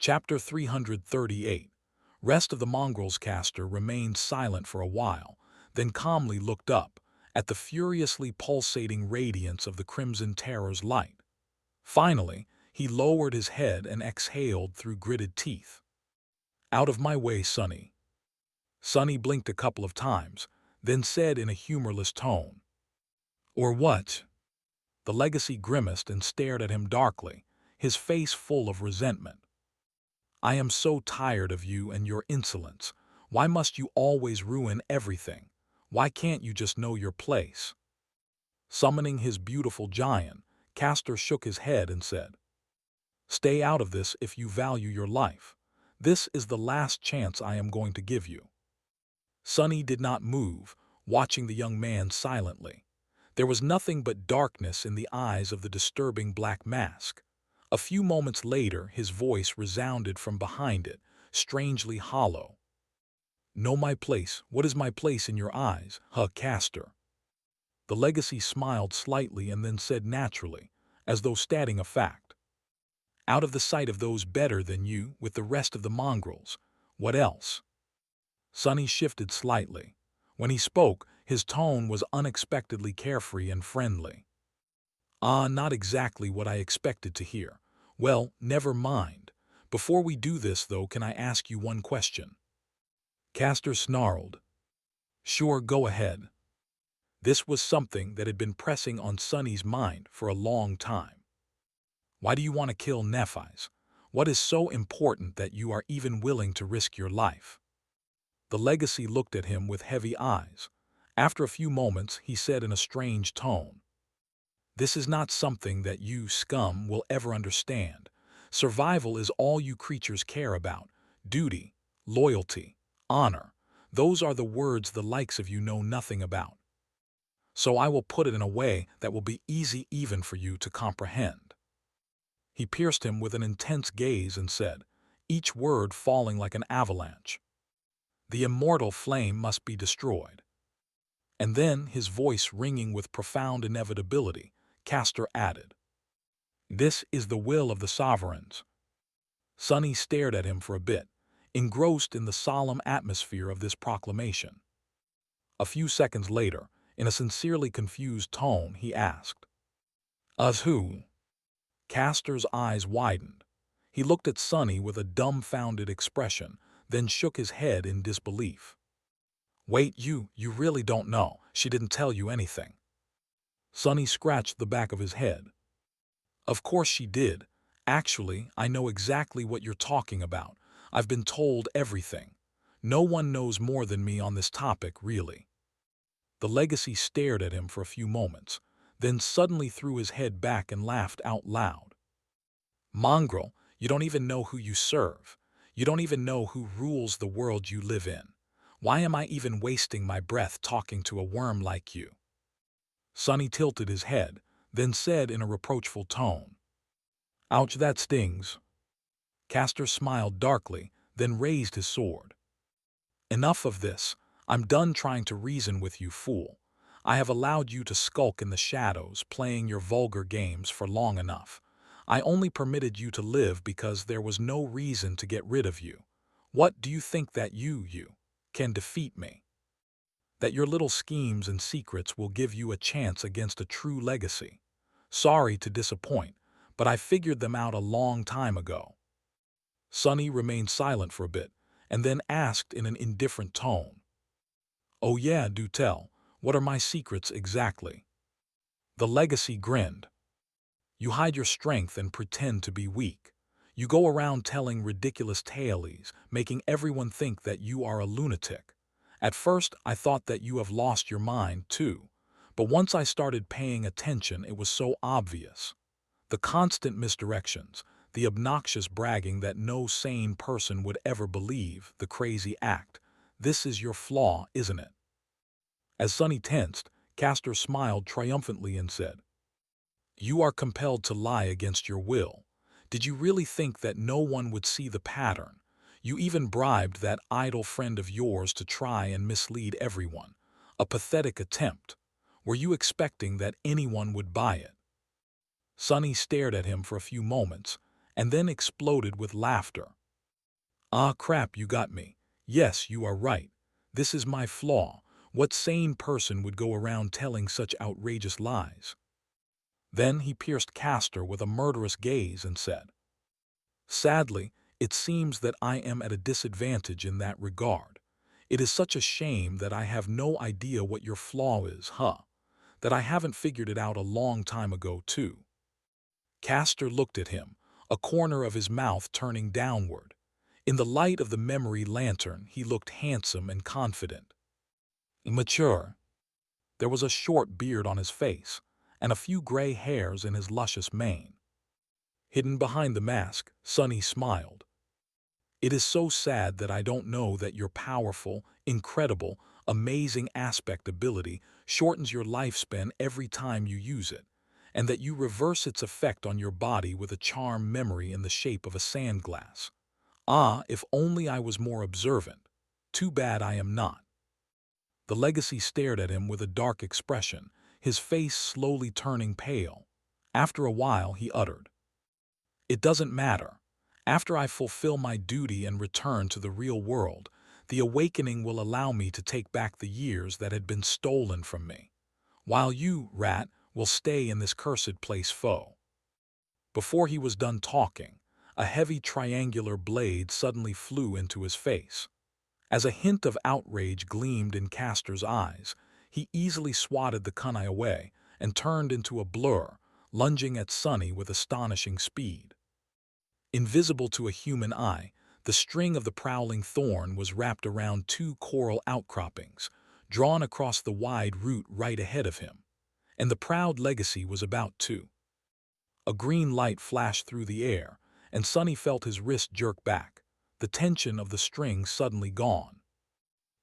Chapter 338. Rest of the mongrel's caster remained silent for a while, then calmly looked up at the furiously pulsating radiance of the Crimson Terror's light. Finally, he lowered his head and exhaled through gritted teeth. "Out of my way, Sonny." Sonny blinked a couple of times, then said in a humorless tone, "Or what?" The legacy grimaced and stared at him darkly, his face full of resentment. "I am so tired of you and your insolence. Why must you always ruin everything? Why can't you just know your place?" Summoning his beautiful giant, Castor shook his head and said, "Stay out of this if you value your life. This is the last chance I am going to give you." Sonny did not move, watching the young man silently. There was nothing but darkness in the eyes of the disturbing black mask. A few moments later, his voice resounded from behind it, strangely hollow. "Know my place? What is my place in your eyes, Castor?" The legacy smiled slightly and then said naturally, as though stating a fact, "Out of the sight of those better than you with the rest of the mongrels. What else?" Sonny shifted slightly. When he spoke, his tone was unexpectedly carefree and friendly. Not exactly what I expected to hear. Well, never mind. Before we do this, though, can I ask you one question?" Castor snarled. "Sure, go ahead." This was something that had been pressing on Sonny's mind for a long time. "Why do you want to kill Nephi's? What is so important that you are even willing to risk your life?" The legacy looked at him with heavy eyes. After a few moments, he said in a strange tone, "This is not something that you, scum, will ever understand. Survival is all you creatures care about. Duty, loyalty, honor. Those are the words the likes of you know nothing about. So I will put it in a way that will be easy even for you to comprehend." He pierced him with an intense gaze and said, each word falling like an avalanche, "The immortal flame must be destroyed." And then, his voice ringing with profound inevitability, Castor added, "This is the will of the sovereigns." Sonny stared at him for a bit, engrossed in the solemn atmosphere of this proclamation. A few seconds later, in a sincerely confused tone, he asked, "Us who?" Castor's eyes widened. He looked at Sonny with a dumbfounded expression, then shook his head in disbelief. "Wait, you really don't know? She didn't tell you anything?" Sonny scratched the back of his head. "Of course she did. Actually, I know exactly what you're talking about. I've been told everything. No one knows more than me on this topic, really." The legacy stared at him for a few moments, then suddenly threw his head back and laughed out loud. "Mongrel, you don't even know who you serve. You don't even know who rules the world you live in. Why am I even wasting my breath talking to a worm like you?" Sonny tilted his head, then said in a reproachful tone, "Ouch, that stings." Castor smiled darkly, then raised his sword. "Enough of this. I'm done trying to reason with you, fool. I have allowed you to skulk in the shadows, playing your vulgar games for long enough. I only permitted you to live because there was no reason to get rid of you. What do you think that you can defeat me? That your little schemes and secrets will give you a chance against a true legacy? Sorry to disappoint, but I figured them out a long time ago." Sonny remained silent for a bit, and then asked in an indifferent tone, "Oh yeah, do tell. What are my secrets exactly?" The legacy grinned. "You hide your strength and pretend to be weak. You go around telling ridiculous tales, making everyone think that you are a lunatic. At first, I thought that you have lost your mind, too. But once I started paying attention, it was so obvious. The constant misdirections, the obnoxious bragging that no sane person would ever believe, the crazy act. This is your flaw, isn't it?" As Sonny tensed, Castor smiled triumphantly and said, "You are compelled to lie against your will. Did you really think that no one would see the pattern? You even bribed that idle friend of yours to try and mislead everyone. A pathetic attempt. Were you expecting that anyone would buy it?" Sonny stared at him for a few moments, and then exploded with laughter. Ah, crap, you got me. Yes, you are right. This is my flaw. What sane person would go around telling such outrageous lies? Then he pierced Castor with a murderous gaze and said, "Sadly, it seems that I am at a disadvantage in that regard. It is such a shame that I have no idea what your flaw is, huh? That I haven't figured it out a long time ago, too." Castor looked at him, a corner of his mouth turning downward. In the light of the memory lantern, he looked handsome and confident. Mature. There was a short beard on his face, and a few gray hairs in his luscious mane. Hidden behind the mask, Sonny smiled. "It is so sad that I don't know that your powerful, incredible, amazing aspect ability shortens your lifespan every time you use it, and that you reverse its effect on your body with a charm memory in the shape of a sandglass. Ah, if only I was more observant. Too bad I am not." The legacy stared at him with a dark expression, his face slowly turning pale. After a while, he uttered, "It doesn't matter. After I fulfill my duty and return to the real world, the awakening will allow me to take back the years that had been stolen from me, while you, rat, will stay in this cursed place foe." Before he was done talking, a heavy triangular blade suddenly flew into his face. As a hint of outrage gleamed in Castor's eyes, he easily swatted the kunai away and turned into a blur, lunging at Sonny with astonishing speed. Invisible to a human eye, the string of the prowling thorn was wrapped around two coral outcroppings, drawn across the wide route right ahead of him, and the proud legacy was about to. A green light flashed through the air, and Sonny felt his wrist jerk back, the tension of the string suddenly gone.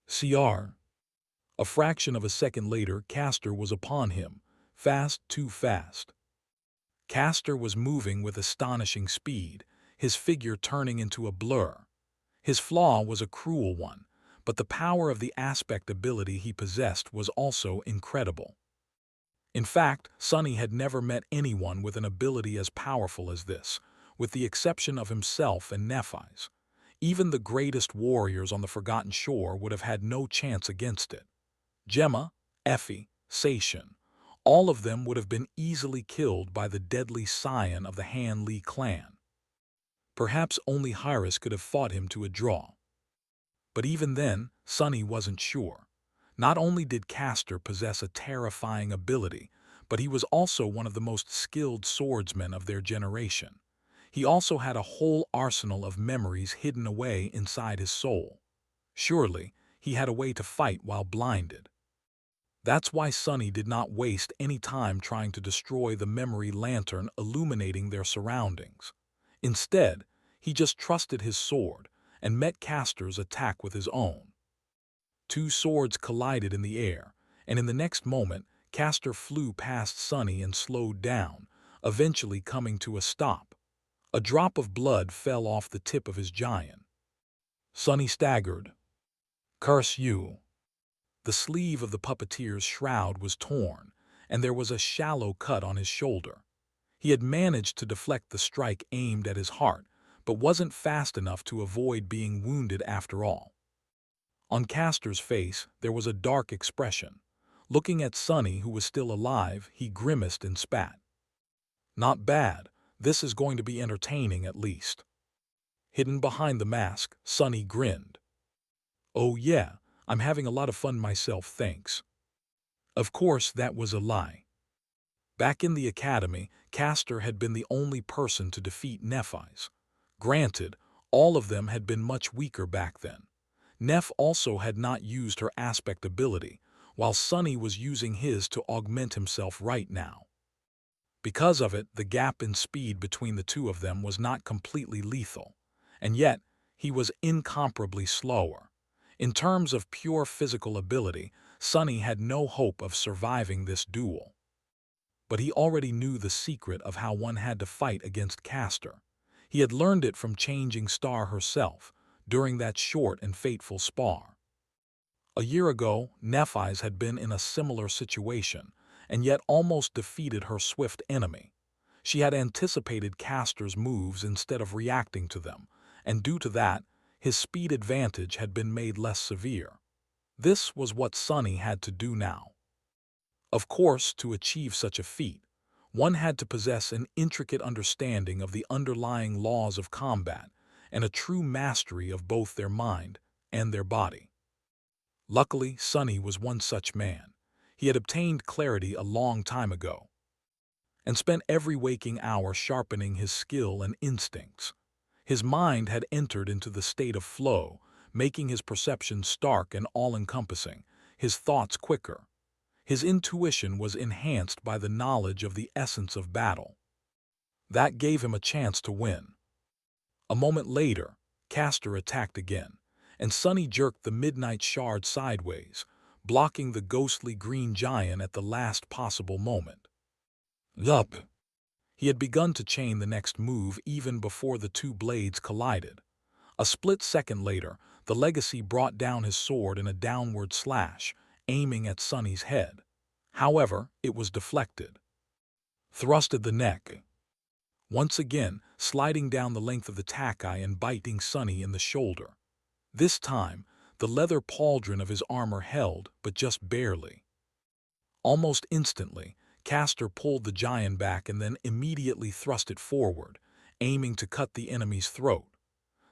CR. A fraction of a second later, Castor was upon him, fast, too fast. Castor was moving with astonishing speed, his figure turning into a blur. His flaw was a cruel one, but the power of the aspect ability he possessed was also incredible. In fact, Sonny had never met anyone with an ability as powerful as this, with the exception of himself and Nephi's. Even the greatest warriors on the Forgotten Shore would have had no chance against it. Gemma, Effie, Sation, all of them would have been easily killed by the deadly scion of the Han Li clan. Perhaps only Hyras could have fought him to a draw. But even then, Sonny wasn't sure. Not only did Castor possess a terrifying ability, but he was also one of the most skilled swordsmen of their generation. He also had a whole arsenal of memories hidden away inside his soul. Surely, he had a way to fight while blinded. That's why Sonny did not waste any time trying to destroy the memory lantern illuminating their surroundings. Instead, he just trusted his sword and met Castor's attack with his own. Two swords collided in the air, and in the next moment, Castor flew past Sonny and slowed down, eventually coming to a stop. A drop of blood fell off the tip of his giant. Sonny staggered. "Curse you." The sleeve of the puppeteer's shroud was torn, and there was a shallow cut on his shoulder. He had managed to deflect the strike aimed at his heart, but wasn't fast enough to avoid being wounded after all. On Castor's face, there was a dark expression. Looking at Sonny, who was still alive, he grimaced and spat. "Not bad. This is going to be entertaining at least." Hidden behind the mask, Sonny grinned. "Oh yeah, I'm having a lot of fun myself, thanks." Of course, that was a lie. Back in the academy, Castor had been the only person to defeat Nephi's. Granted, all of them had been much weaker back then. Neph also had not used her aspect ability, while Sonny was using his to augment himself right now. Because of it, the gap in speed between the two of them was not completely lethal, and yet he was incomparably slower. In terms of pure physical ability, Sonny had no hope of surviving this duel. But he already knew the secret of how one had to fight against Castor. He had learned it from Changing Star herself during that short and fateful spar. A year ago, Nephi's had been in a similar situation, and yet almost defeated her swift enemy. She had anticipated Castor's moves instead of reacting to them, and due to that, his speed advantage had been made less severe. This was what Sonny had to do now. Of course, to achieve such a feat, one had to possess an intricate understanding of the underlying laws of combat and a true mastery of both their mind and their body. Luckily, Sonny was one such man. He had obtained clarity a long time ago and spent every waking hour sharpening his skill and instincts. His mind had entered into the state of flow, making his perception stark and all-encompassing, his thoughts quicker. His intuition was enhanced by the knowledge of the essence of battle. That gave him a chance to win. A moment later, Castor attacked again, and Sonny jerked the midnight shard sideways, blocking the ghostly green giant at the last possible moment. Yup! He had begun to chain the next move even before the two blades collided. A split second later, the Legacy brought down his sword in a downward slash, aiming at Sonny's head. However, it was deflected. Thrusted the neck. Once again, sliding down the length of the takai and biting Sonny in the shoulder. This time, the leather pauldron of his armor held, but just barely. Almost instantly, Castor pulled the giant back and then immediately thrust it forward, aiming to cut the enemy's throat.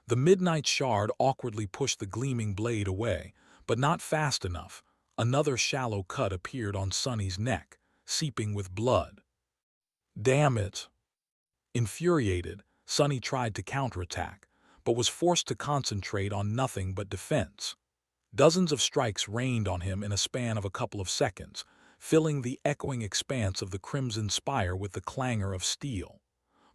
The midnight shard awkwardly pushed the gleaming blade away, but not fast enough. Another shallow cut appeared on Sonny's neck, seeping with blood. Damn it! Infuriated, Sonny tried to counterattack, but was forced to concentrate on nothing but defense. Dozens of strikes rained on him in a span of a couple of seconds, filling the echoing expanse of the Crimson Spire with the clangor of steel.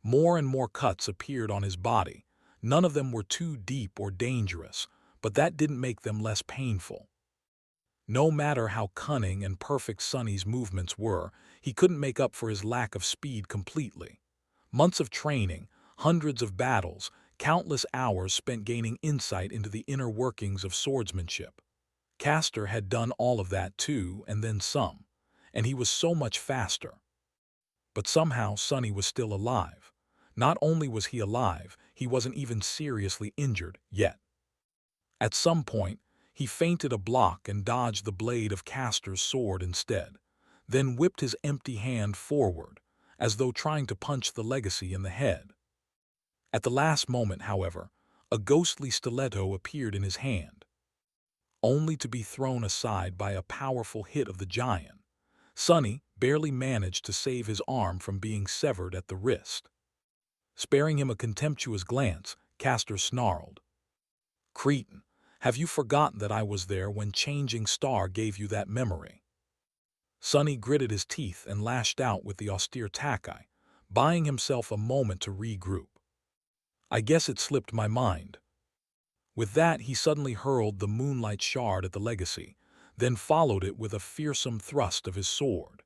More and more cuts appeared on his body. None of them were too deep or dangerous, but that didn't make them less painful. No matter how cunning and perfect Sonny's movements were, he couldn't make up for his lack of speed completely. Months of training, hundreds of battles, countless hours spent gaining insight into the inner workings of swordsmanship. Castor had done all of that too, and then some, and he was so much faster. But somehow Sonny was still alive. Not only was he alive, he wasn't even seriously injured yet. At some point, he feinted a block and dodged the blade of Castor's sword instead, then whipped his empty hand forward, as though trying to punch the Legacy in the head. At the last moment, however, a ghostly stiletto appeared in his hand, only to be thrown aside by a powerful hit of the giant. Sonny barely managed to save his arm from being severed at the wrist. Sparing him a contemptuous glance, Castor snarled, "Cretin, have you forgotten that I was there when Changing Star gave you that memory?" Sonny gritted his teeth and lashed out with the austere takai, buying himself a moment to regroup. "I guess it slipped my mind." With that, he suddenly hurled the moonlight shard at the Legacy, then followed it with a fearsome thrust of his sword.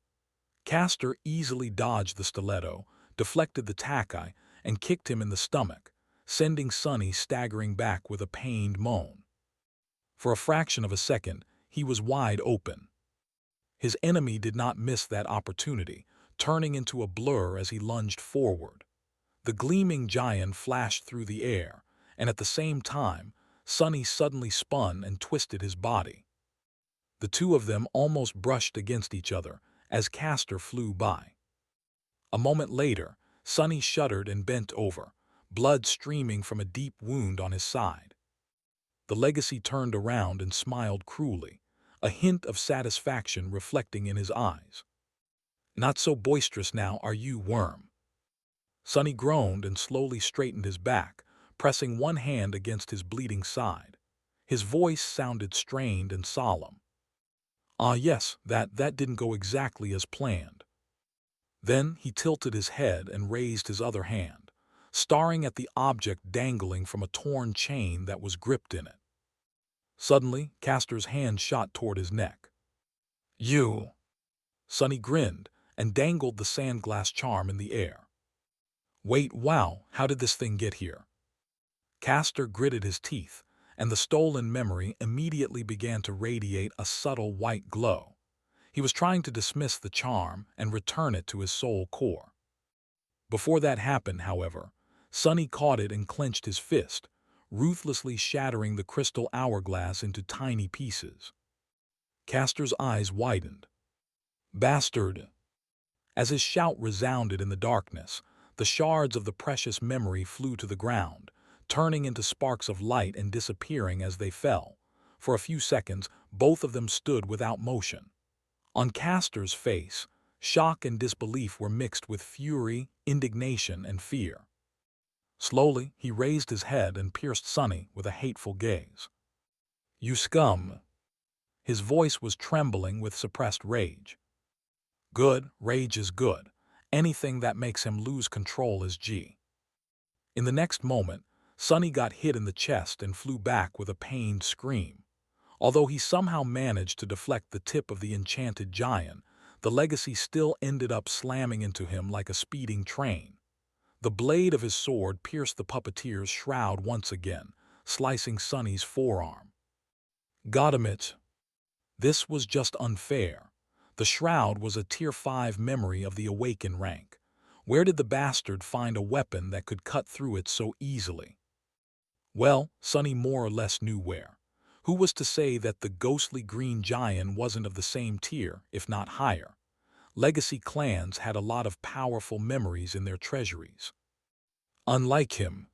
Castor easily dodged the stiletto, deflected the takai, and kicked him in the stomach, sending Sonny staggering back with a pained moan. For a fraction of a second, he was wide open. His enemy did not miss that opportunity, turning into a blur as he lunged forward. The gleaming giant flashed through the air, and at the same time, Sonny suddenly spun and twisted his body. The two of them almost brushed against each other as Castor flew by. A moment later, Sonny shuddered and bent over, blood streaming from a deep wound on his side. The Legacy turned around and smiled cruelly, a hint of satisfaction reflecting in his eyes. "Not so boisterous now, are you, worm?" Sonny groaned and slowly straightened his back, pressing one hand against his bleeding side. His voice sounded strained and solemn. "Ah yes, that didn't go exactly as planned." Then he tilted his head and raised his other hand, staring at the object dangling from a torn chain that was gripped in it. Suddenly, Castor's hand shot toward his neck. "You!" Sonny grinned and dangled the sandglass charm in the air. "Wait, wow, how did this thing get here?" Castor gritted his teeth, and the stolen memory immediately began to radiate a subtle white glow. He was trying to dismiss the charm and return it to his soul core. Before that happened, however, Sonny caught it and clenched his fist, ruthlessly shattering the crystal hourglass into tiny pieces. Castor's eyes widened. "Bastard!" As his shout resounded in the darkness, the shards of the precious memory flew to the ground, turning into sparks of light and disappearing as they fell. For a few seconds, both of them stood without motion. On Castor's face, shock and disbelief were mixed with fury, indignation, and fear. Slowly, he raised his head and pierced Sonny with a hateful gaze. "You scum!" His voice was trembling with suppressed rage. Good, rage is good. Anything that makes him lose control is G. In the next moment, Sonny got hit in the chest and flew back with a pained scream. Although he somehow managed to deflect the tip of the enchanted giant, the legacy still ended up slamming into him like a speeding train. The blade of his sword pierced the puppeteer's shroud once again, slicing Sonny's forearm. "Got him it." This was just unfair. The shroud was a Tier 5 memory of the Awakened rank. Where did the bastard find a weapon that could cut through it so easily? Well, Sonny more or less knew where. Who was to say that the ghostly green giant wasn't of the same tier, if not higher? Legacy clans had a lot of powerful memories in their treasuries. Unlike him,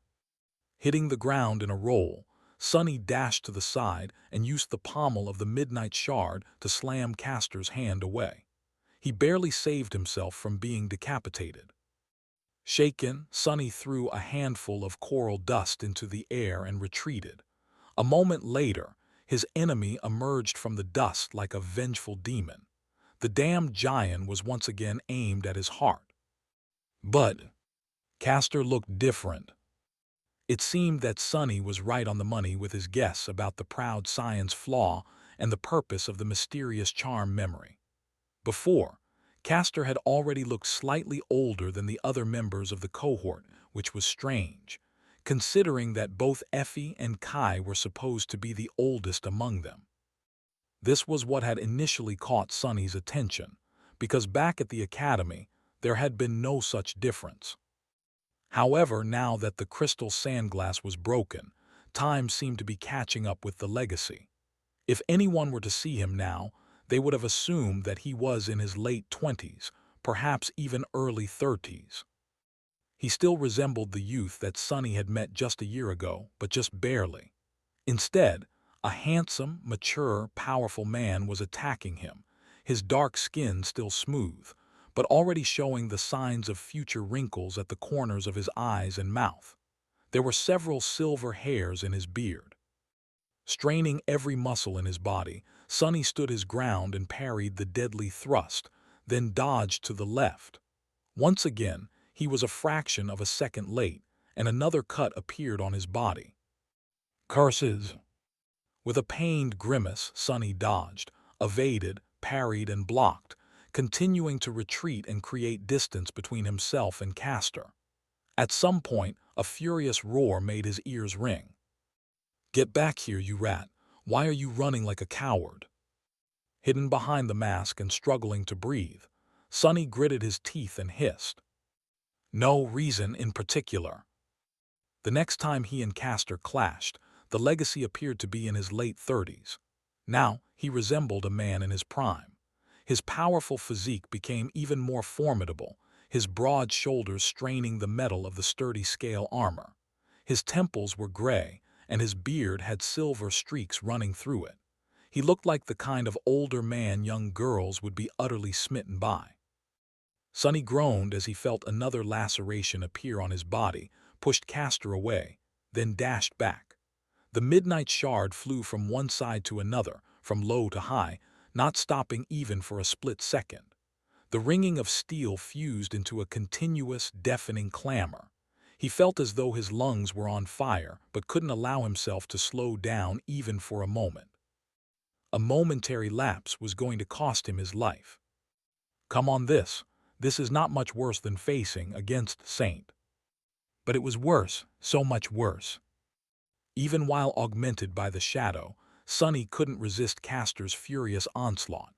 hitting the ground in a roll, Sonny dashed to the side and used the pommel of the midnight shard to slam Castor's hand away. He barely saved himself from being decapitated. Shaken, Sonny threw a handful of coral dust into the air and retreated. A moment later, his enemy emerged from the dust like a vengeful demon. The damned giant was once again aimed at his heart. But Castor looked different. It seemed that Sonny was right on the money with his guess about the proud science flaw and the purpose of the mysterious charm memory. Before, Castor had already looked slightly older than the other members of the cohort, which was strange, considering that both Effie and Kai were supposed to be the oldest among them. This was what had initially caught Sonny's attention, because back at the academy, there had been no such difference. However, now that the crystal sandglass was broken, time seemed to be catching up with the legacy. If anyone were to see him now, they would have assumed that he was in his late 20s, perhaps even early 30s. He still resembled the youth that Sonny had met just a year ago, but just barely. Instead, a handsome, mature, powerful man was attacking him, his dark skin still smooth, but already showing the signs of future wrinkles at the corners of his eyes and mouth. There were several silver hairs in his beard. Straining every muscle in his body, Sonny stood his ground and parried the deadly thrust, then dodged to the left. Once again, he was a fraction of a second late, and another cut appeared on his body. Curses! With a pained grimace, Sonny dodged, evaded, parried, and blocked, continuing to retreat and create distance between himself and Castor. At some point, a furious roar made his ears ring. "Get back here, you rat! Why are you running like a coward?" Hidden behind the mask and struggling to breathe, Sonny gritted his teeth and hissed. No reason in particular. The next time he and Castor clashed, the legacy appeared to be in his late 30s. Now, he resembled a man in his prime. His powerful physique became even more formidable, his broad shoulders straining the metal of the sturdy scale armor. His temples were gray, and his beard had silver streaks running through it. He looked like the kind of older man young girls would be utterly smitten by. Sonny groaned as he felt another laceration appear on his body, pushed Castor away, then dashed back. The midnight shard flew from one side to another, from low to high, not stopping even for a split second. The ringing of steel fused into a continuous, deafening clamor. He felt as though his lungs were on fire, but couldn't allow himself to slow down even for a moment. A momentary lapse was going to cost him his life. Come on, this is not much worse than facing against Saint. But it was worse, so much worse. Even while augmented by the shadow, Sonny couldn't resist Castor's furious onslaught.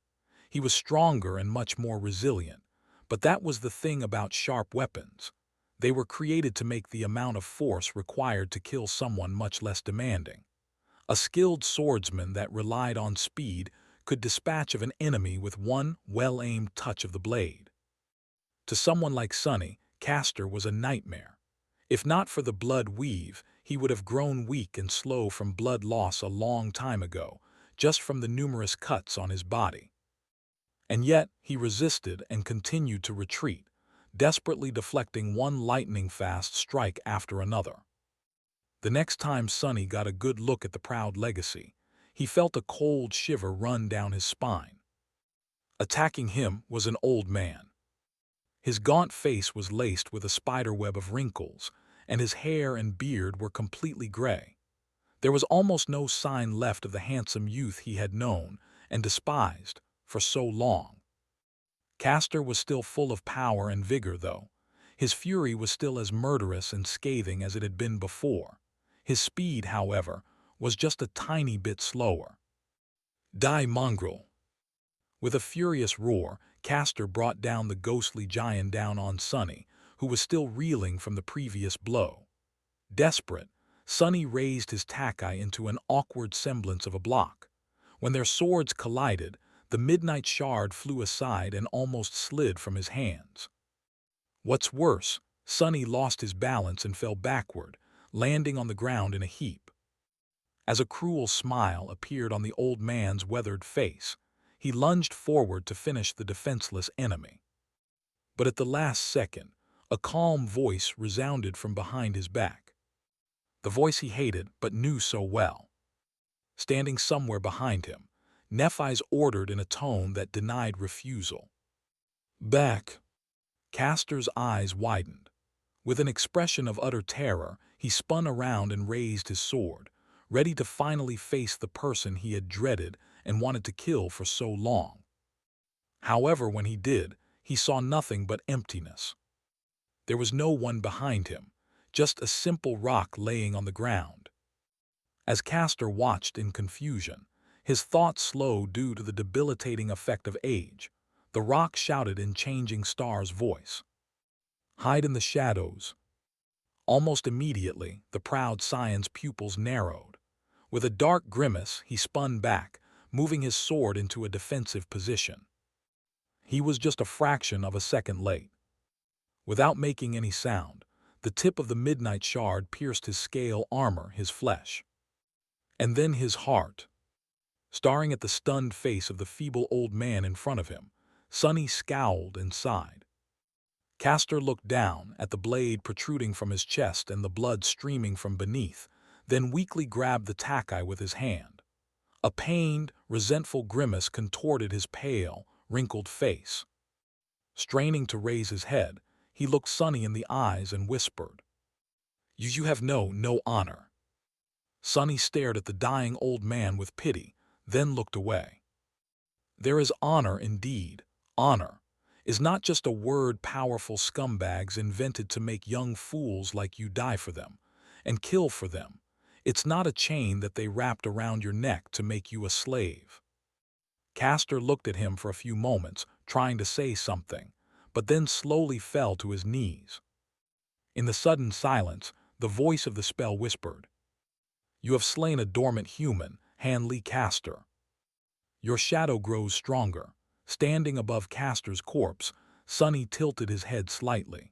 He was stronger and much more resilient, but that was the thing about sharp weapons. They were created to make the amount of force required to kill someone much less demanding. A skilled swordsman that relied on speed could dispatch of an enemy with one well-aimed touch of the blade. To someone like Sonny, Castor was a nightmare. If not for the blood weave, he would have grown weak and slow from blood loss a long time ago, just from the numerous cuts on his body. And yet, he resisted and continued to retreat, desperately deflecting one lightning-fast strike after another. The next time Sonny got a good look at the proud legacy, he felt a cold shiver run down his spine. Attacking him was an old man. His gaunt face was laced with a spiderweb of wrinkles, and his hair and beard were completely gray. There was almost no sign left of the handsome youth he had known and despised for so long. Castor was still full of power and vigor, though. His fury was still as murderous and scathing as it had been before. His speed, however, was just a tiny bit slower. Die, mongrel! With a furious roar, Castor brought down the ghostly giant down on Sonny, who was still reeling from the previous blow. Desperate, Sonny raised his takai into an awkward semblance of a block. When their swords collided, the midnight shard flew aside and almost slid from his hands. What's worse, Sonny lost his balance and fell backward, landing on the ground in a heap. As a cruel smile appeared on the old man's weathered face, he lunged forward to finish the defenseless enemy. But at the last second, a calm voice resounded from behind his back. The voice he hated but knew so well. Standing somewhere behind him, Nephi's ordered in a tone that denied refusal. Back! Castor's eyes widened. With an expression of utter terror, he spun around and raised his sword, ready to finally face the person he had dreaded and wanted to kill for so long. However, when he did, he saw nothing but emptiness. There was no one behind him, just a simple rock laying on the ground. As Castor watched in confusion, his thoughts slowed due to the debilitating effect of age. The rock shouted in Changing Star's voice, "Hide in the shadows." Almost immediately, the proud scion's pupils narrowed. With a dark grimace, he spun back, moving his sword into a defensive position. He was just a fraction of a second late. Without making any sound, the tip of the midnight shard pierced his scale armor, his flesh. And then his heart. Staring at the stunned face of the feeble old man in front of him, Sonny scowled and sighed. Castor looked down at the blade protruding from his chest and the blood streaming from beneath, then weakly grabbed the takai with his hand. A pained, resentful grimace contorted his pale, wrinkled face. Straining to raise his head, he looked Sonny in the eyes and whispered, You have no honor." Sonny stared at the dying old man with pity, then looked away. There is honor indeed. Honor is not just a word powerful scumbags invented to make young fools like you die for them and kill for them. It's not a chain that they wrapped around your neck to make you a slave. Castor looked at him for a few moments, trying to say something, but then slowly fell to his knees. In the sudden silence, the voice of the spell whispered, "You have slain a dormant human, Hanley Castor." Your shadow grows stronger. Standing above Castor's corpse, Sonny tilted his head slightly.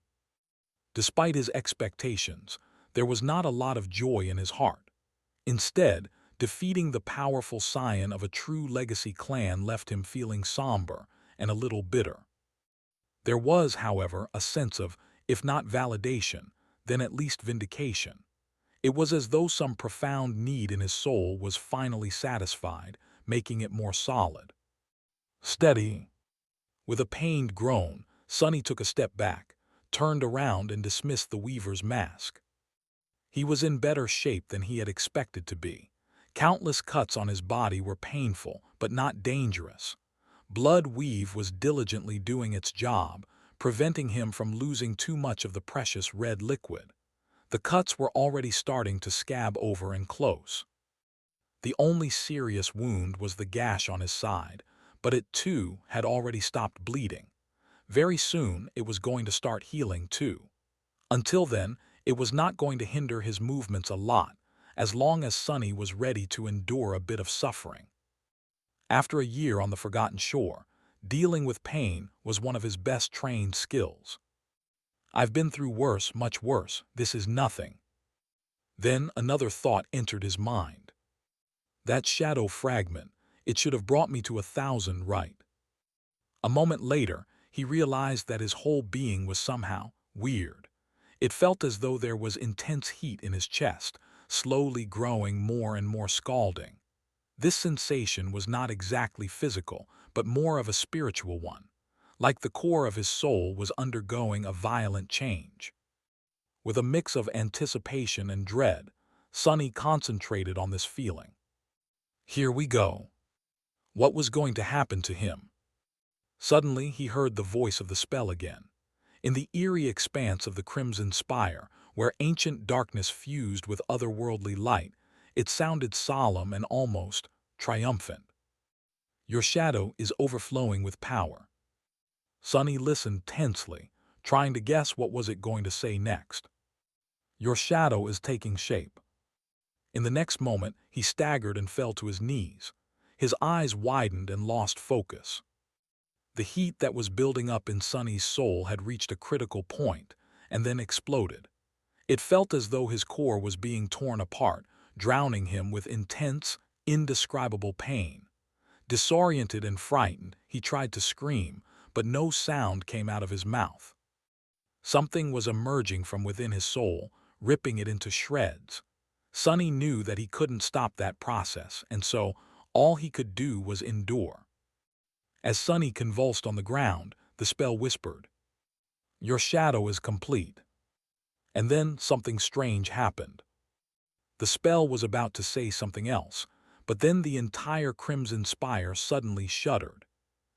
Despite his expectations, there was not a lot of joy in his heart. Instead, defeating the powerful scion of a true legacy clan left him feeling somber and a little bitter. There was, however, a sense of, if not validation, then at least vindication. It was as though some profound need in his soul was finally satisfied, making it more solid. Steady. With a pained groan, Sonny took a step back, turned around and dismissed the weaver's mask. He was in better shape than he had expected to be. Countless cuts on his body were painful, but not dangerous. Blood weave was diligently doing its job, preventing him from losing too much of the precious red liquid. The cuts were already starting to scab over and close. The only serious wound was the gash on his side, but it too had already stopped bleeding. Very soon it was going to start healing too. Until then, it was not going to hinder his movements a lot, as long as Sonny was ready to endure a bit of suffering. After a year on the forgotten shore, dealing with pain was one of his best trained skills. "I've been through worse, much worse. This is nothing." Then another thought entered his mind. That shadow fragment, it should have brought me to 1,000 right. A moment later, he realized that his whole being was somehow weird. It felt as though there was intense heat in his chest, slowly growing more and more scalding. This sensation was not exactly physical, but more of a spiritual one, like the core of his soul was undergoing a violent change. With a mix of anticipation and dread, Sonny concentrated on this feeling. Here we go. What was going to happen to him? Suddenly, he heard the voice of the spell again. In the eerie expanse of the Crimson Spire, where ancient darkness fused with otherworldly light, it sounded solemn and almost triumphant. "Your shadow is overflowing with power." Sonny listened tensely, trying to guess what was it going to say next. "Your shadow is taking shape." In the next moment, he staggered and fell to his knees. His eyes widened and lost focus. The heat that was building up in Sonny's soul had reached a critical point and then exploded. It felt as though his core was being torn apart, drowning him with intense, indescribable pain. Disoriented and frightened, he tried to scream, but no sound came out of his mouth. Something was emerging from within his soul, ripping it into shreds. Sonny knew that he couldn't stop that process, and so all he could do was endure. As Sonny convulsed on the ground, the spell whispered, "Your shadow is complete." And then something strange happened. The spell was about to say something else, but then the entire Crimson Spire suddenly shuddered.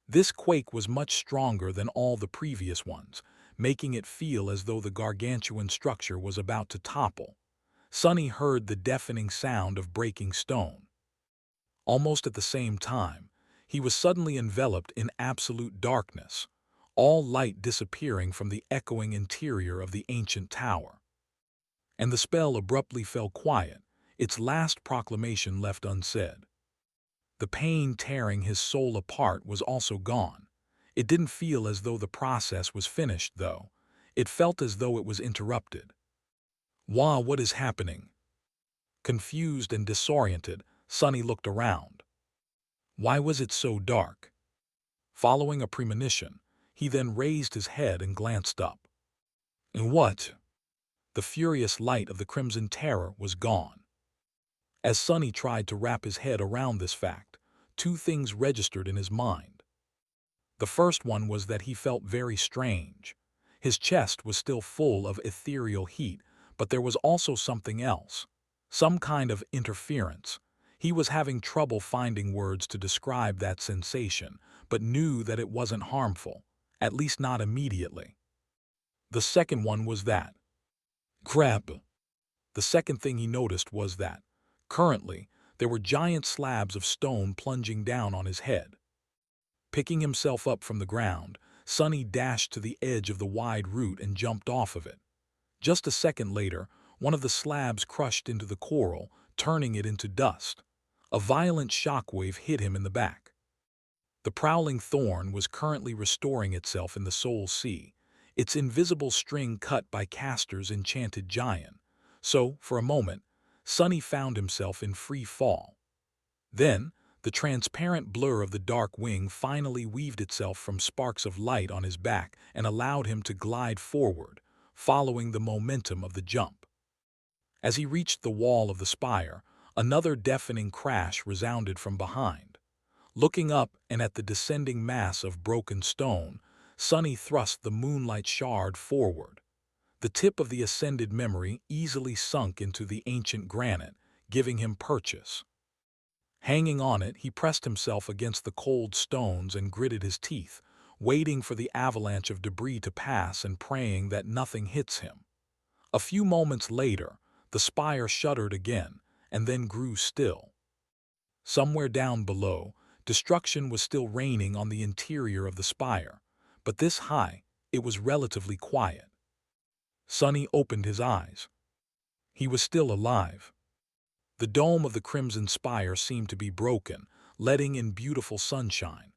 This quake was much stronger than all the previous ones, making it feel as though the gargantuan structure was about to topple. Sonny heard the deafening sound of breaking stone. Almost at the same time, he was suddenly enveloped in absolute darkness, all light disappearing from the echoing interior of the ancient tower. And the spell abruptly fell quiet, its last proclamation left unsaid. The pain tearing his soul apart was also gone. It didn't feel as though the process was finished, though. It felt as though it was interrupted. "Wow, what is happening?" Confused and disoriented, Sonny looked around. Why was it so dark? Following a premonition, he then raised his head and glanced up. And what? The furious light of the Crimson Terror was gone. As Sonny tried to wrap his head around this fact, two things registered in his mind. The first one was that he felt very strange. His chest was still full of ethereal heat, but there was also something else. Some kind of interference. He was having trouble finding words to describe that sensation, but knew that it wasn't harmful, at least not immediately. The second one was that. Crap. The second thing he noticed was that, currently, there were giant slabs of stone plunging down on his head. Picking himself up from the ground, Sonny dashed to the edge of the wide route and jumped off of it. Just a second later, one of the slabs crushed into the coral, turning it into dust. A violent shockwave hit him in the back. The prowling thorn was currently restoring itself in the Soul Sea, its invisible string cut by Castor's enchanted giant. So, for a moment, Sonny found himself in free fall. Then, the transparent blur of the dark wing finally weaved itself from sparks of light on his back and allowed him to glide forward, following the momentum of the jump. As he reached the wall of the spire, another deafening crash resounded from behind. Looking up and at the descending mass of broken stone, Sonny thrust the moonlight shard forward. The tip of the ascended memory easily sunk into the ancient granite, giving him purchase. Hanging on it, he pressed himself against the cold stones and gritted his teeth, waiting for the avalanche of debris to pass and praying that nothing hits him. A few moments later, the spire shuddered again, and then grew still. Somewhere down below, destruction was still raining on the interior of the spire, but this high, it was relatively quiet. Sunny opened his eyes. He was still alive. The dome of the crimson spire seemed to be broken, letting in beautiful sunshine.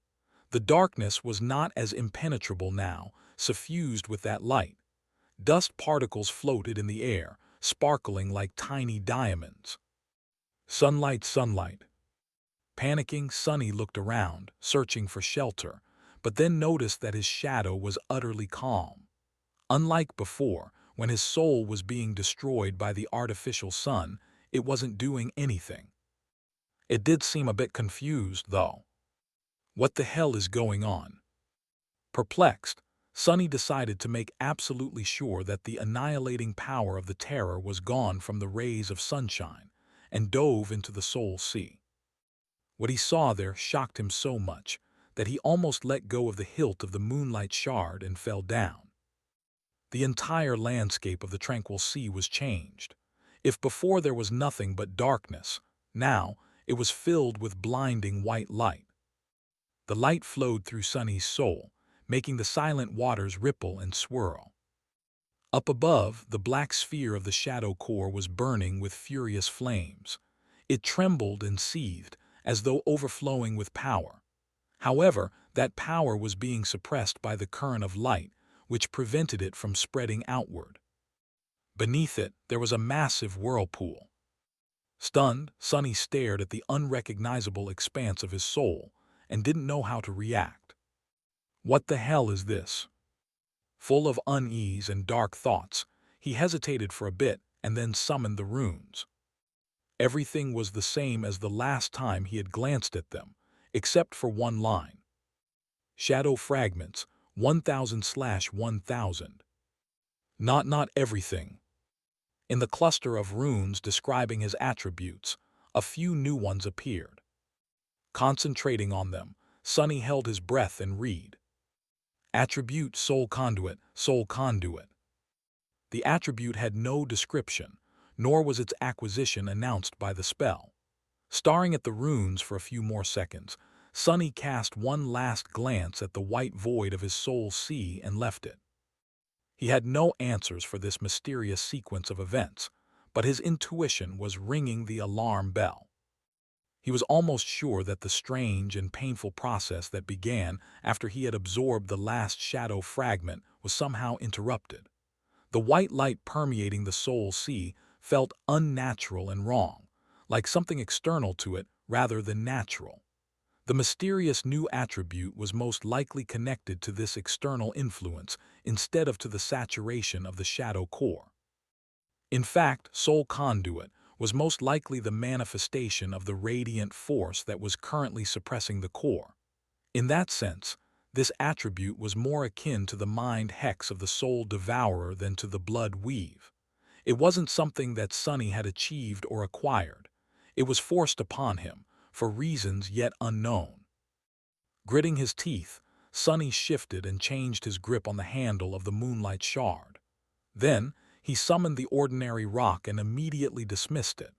The darkness was not as impenetrable now, suffused with that light. Dust particles floated in the air, sparkling like tiny diamonds. Sunlight, sunlight. Panicking, Sunny looked around, searching for shelter, but then noticed that his shadow was utterly calm. Unlike before, when his soul was being destroyed by the artificial sun, it wasn't doing anything. It did seem a bit confused, though. What the hell is going on? Perplexed, Sunny decided to make absolutely sure that the annihilating power of the terror was gone from the rays of sunshine, and dove into the soul sea. What he saw there shocked him so much that he almost let go of the hilt of the moonlight shard and fell down. The entire landscape of the tranquil sea was changed. If before there was nothing but darkness, now it was filled with blinding white light. The light flowed through Sunny's soul, making the silent waters ripple and swirl. Up above, the black sphere of the shadow core was burning with furious flames. It trembled and seethed, as though overflowing with power. However, that power was being suppressed by the current of light, which prevented it from spreading outward. Beneath it, there was a massive whirlpool. Stunned, Sunny stared at the unrecognizable expanse of his soul and didn't know how to react. What the hell is this? Full of unease and dark thoughts, he hesitated for a bit and then summoned the runes. Everything was the same as the last time he had glanced at them, except for one line. Shadow fragments, 1000/1000. Not everything. In the cluster of runes describing his attributes, a few new ones appeared. Concentrating on them, Sunny held his breath and read. Attribute Soul Conduit, Soul Conduit. The attribute had no description, nor was its acquisition announced by the spell. Staring at the runes for a few more seconds, Sunny cast one last glance at the white void of his soul sea and left it. He had no answers for this mysterious sequence of events, but his intuition was ringing the alarm bell. He was almost sure that the strange and painful process that began after he had absorbed the last shadow fragment was somehow interrupted. The white light permeating the soul sea felt unnatural and wrong, like something external to it rather than natural. The mysterious new attribute was most likely connected to this external influence instead of to the saturation of the shadow core. In fact, Soul Conduit was most likely the manifestation of the radiant force that was currently suppressing the core. In that sense, this attribute was more akin to the mind hex of the soul devourer than to the blood weave. It wasn't something that Sunny had achieved or acquired. It was forced upon him, for reasons yet unknown. Gritting his teeth, Sunny shifted and changed his grip on the handle of the moonlight shard. Then, he summoned the ordinary rock and immediately dismissed it.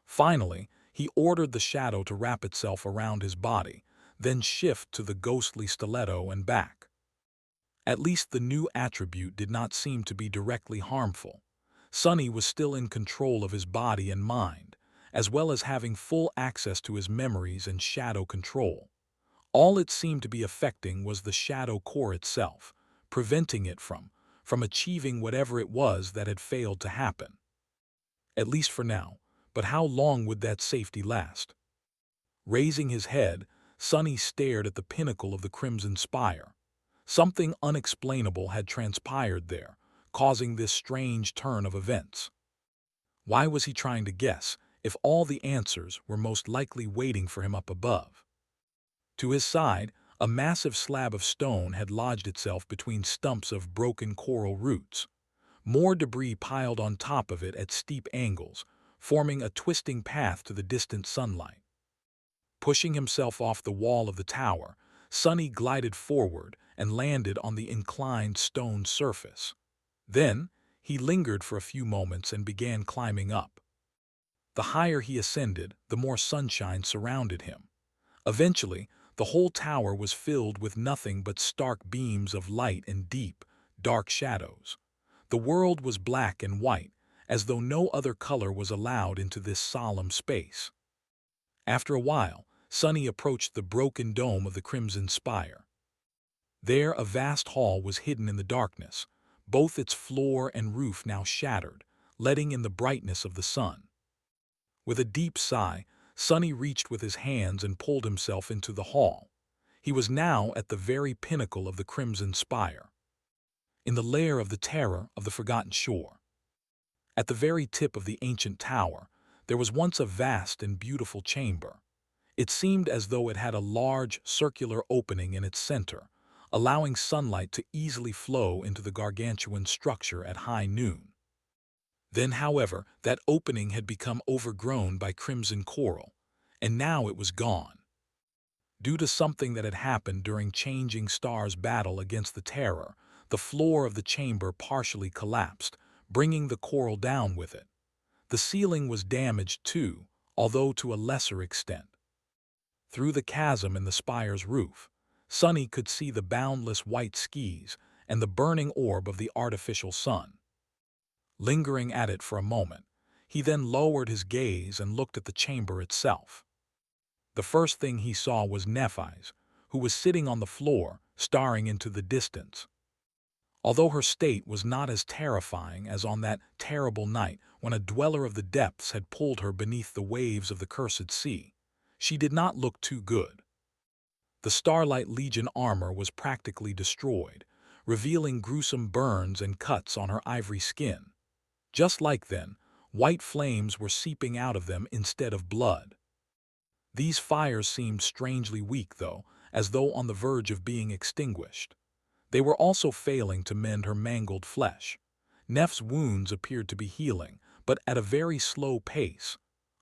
Finally, he ordered the shadow to wrap itself around his body, then shift to the ghostly stiletto and back. At least the new attribute did not seem to be directly harmful. Sunny was still in control of his body and mind, as well as having full access to his memories and shadow control. All it seemed to be affecting was the shadow core itself, preventing it from achieving whatever it was that had failed to happen. At least for now, but how long would that safety last? Raising his head, Sunny stared at the pinnacle of the crimson spire. Something unexplainable had transpired there, causing this strange turn of events. Why was he trying to guess, if all the answers were most likely waiting for him up above? To his side, a massive slab of stone had lodged itself between stumps of broken coral roots. More debris piled on top of it at steep angles, forming a twisting path to the distant sunlight. Pushing himself off the wall of the tower, Sunny glided forward and landed on the inclined stone surface. Then, he lingered for a few moments and began climbing up. The higher he ascended, the more sunshine surrounded him. Eventually, the whole tower was filled with nothing but stark beams of light and deep, dark shadows. The world was black and white, as though no other color was allowed into this solemn space. After a while, Sunny approached the broken dome of the Crimson Spire. There a vast hall was hidden in the darkness, both its floor and roof now shattered, letting in the brightness of the sun. With a deep sigh, Sunny reached with his hands and pulled himself into the hall. He was now at the very pinnacle of the Crimson Spire, in the lair of the terror of the Forgotten Shore. At the very tip of the ancient tower, there was once a vast and beautiful chamber. It seemed as though it had a large, circular opening in its center, allowing sunlight to easily flow into the gargantuan structure at high noon. Then, however, that opening had become overgrown by crimson coral, and now it was gone. Due to something that had happened during Changing Star's battle against the Terror, the floor of the chamber partially collapsed, bringing the coral down with it. The ceiling was damaged too, although to a lesser extent. Through the chasm in the spire's roof, Sunny could see the boundless white skies and the burning orb of the artificial sun. Lingering at it for a moment, he then lowered his gaze and looked at the chamber itself. The first thing he saw was Nephi's, who was sitting on the floor, staring into the distance. Although her state was not as terrifying as on that terrible night when a dweller of the depths had pulled her beneath the waves of the cursed sea, she did not look too good. The Starlight Legion armor was practically destroyed, revealing gruesome burns and cuts on her ivory skin. Just like then, white flames were seeping out of them instead of blood. These fires seemed strangely weak, though, as though on the verge of being extinguished. They were also failing to mend her mangled flesh. Neff's wounds appeared to be healing, but at a very slow pace,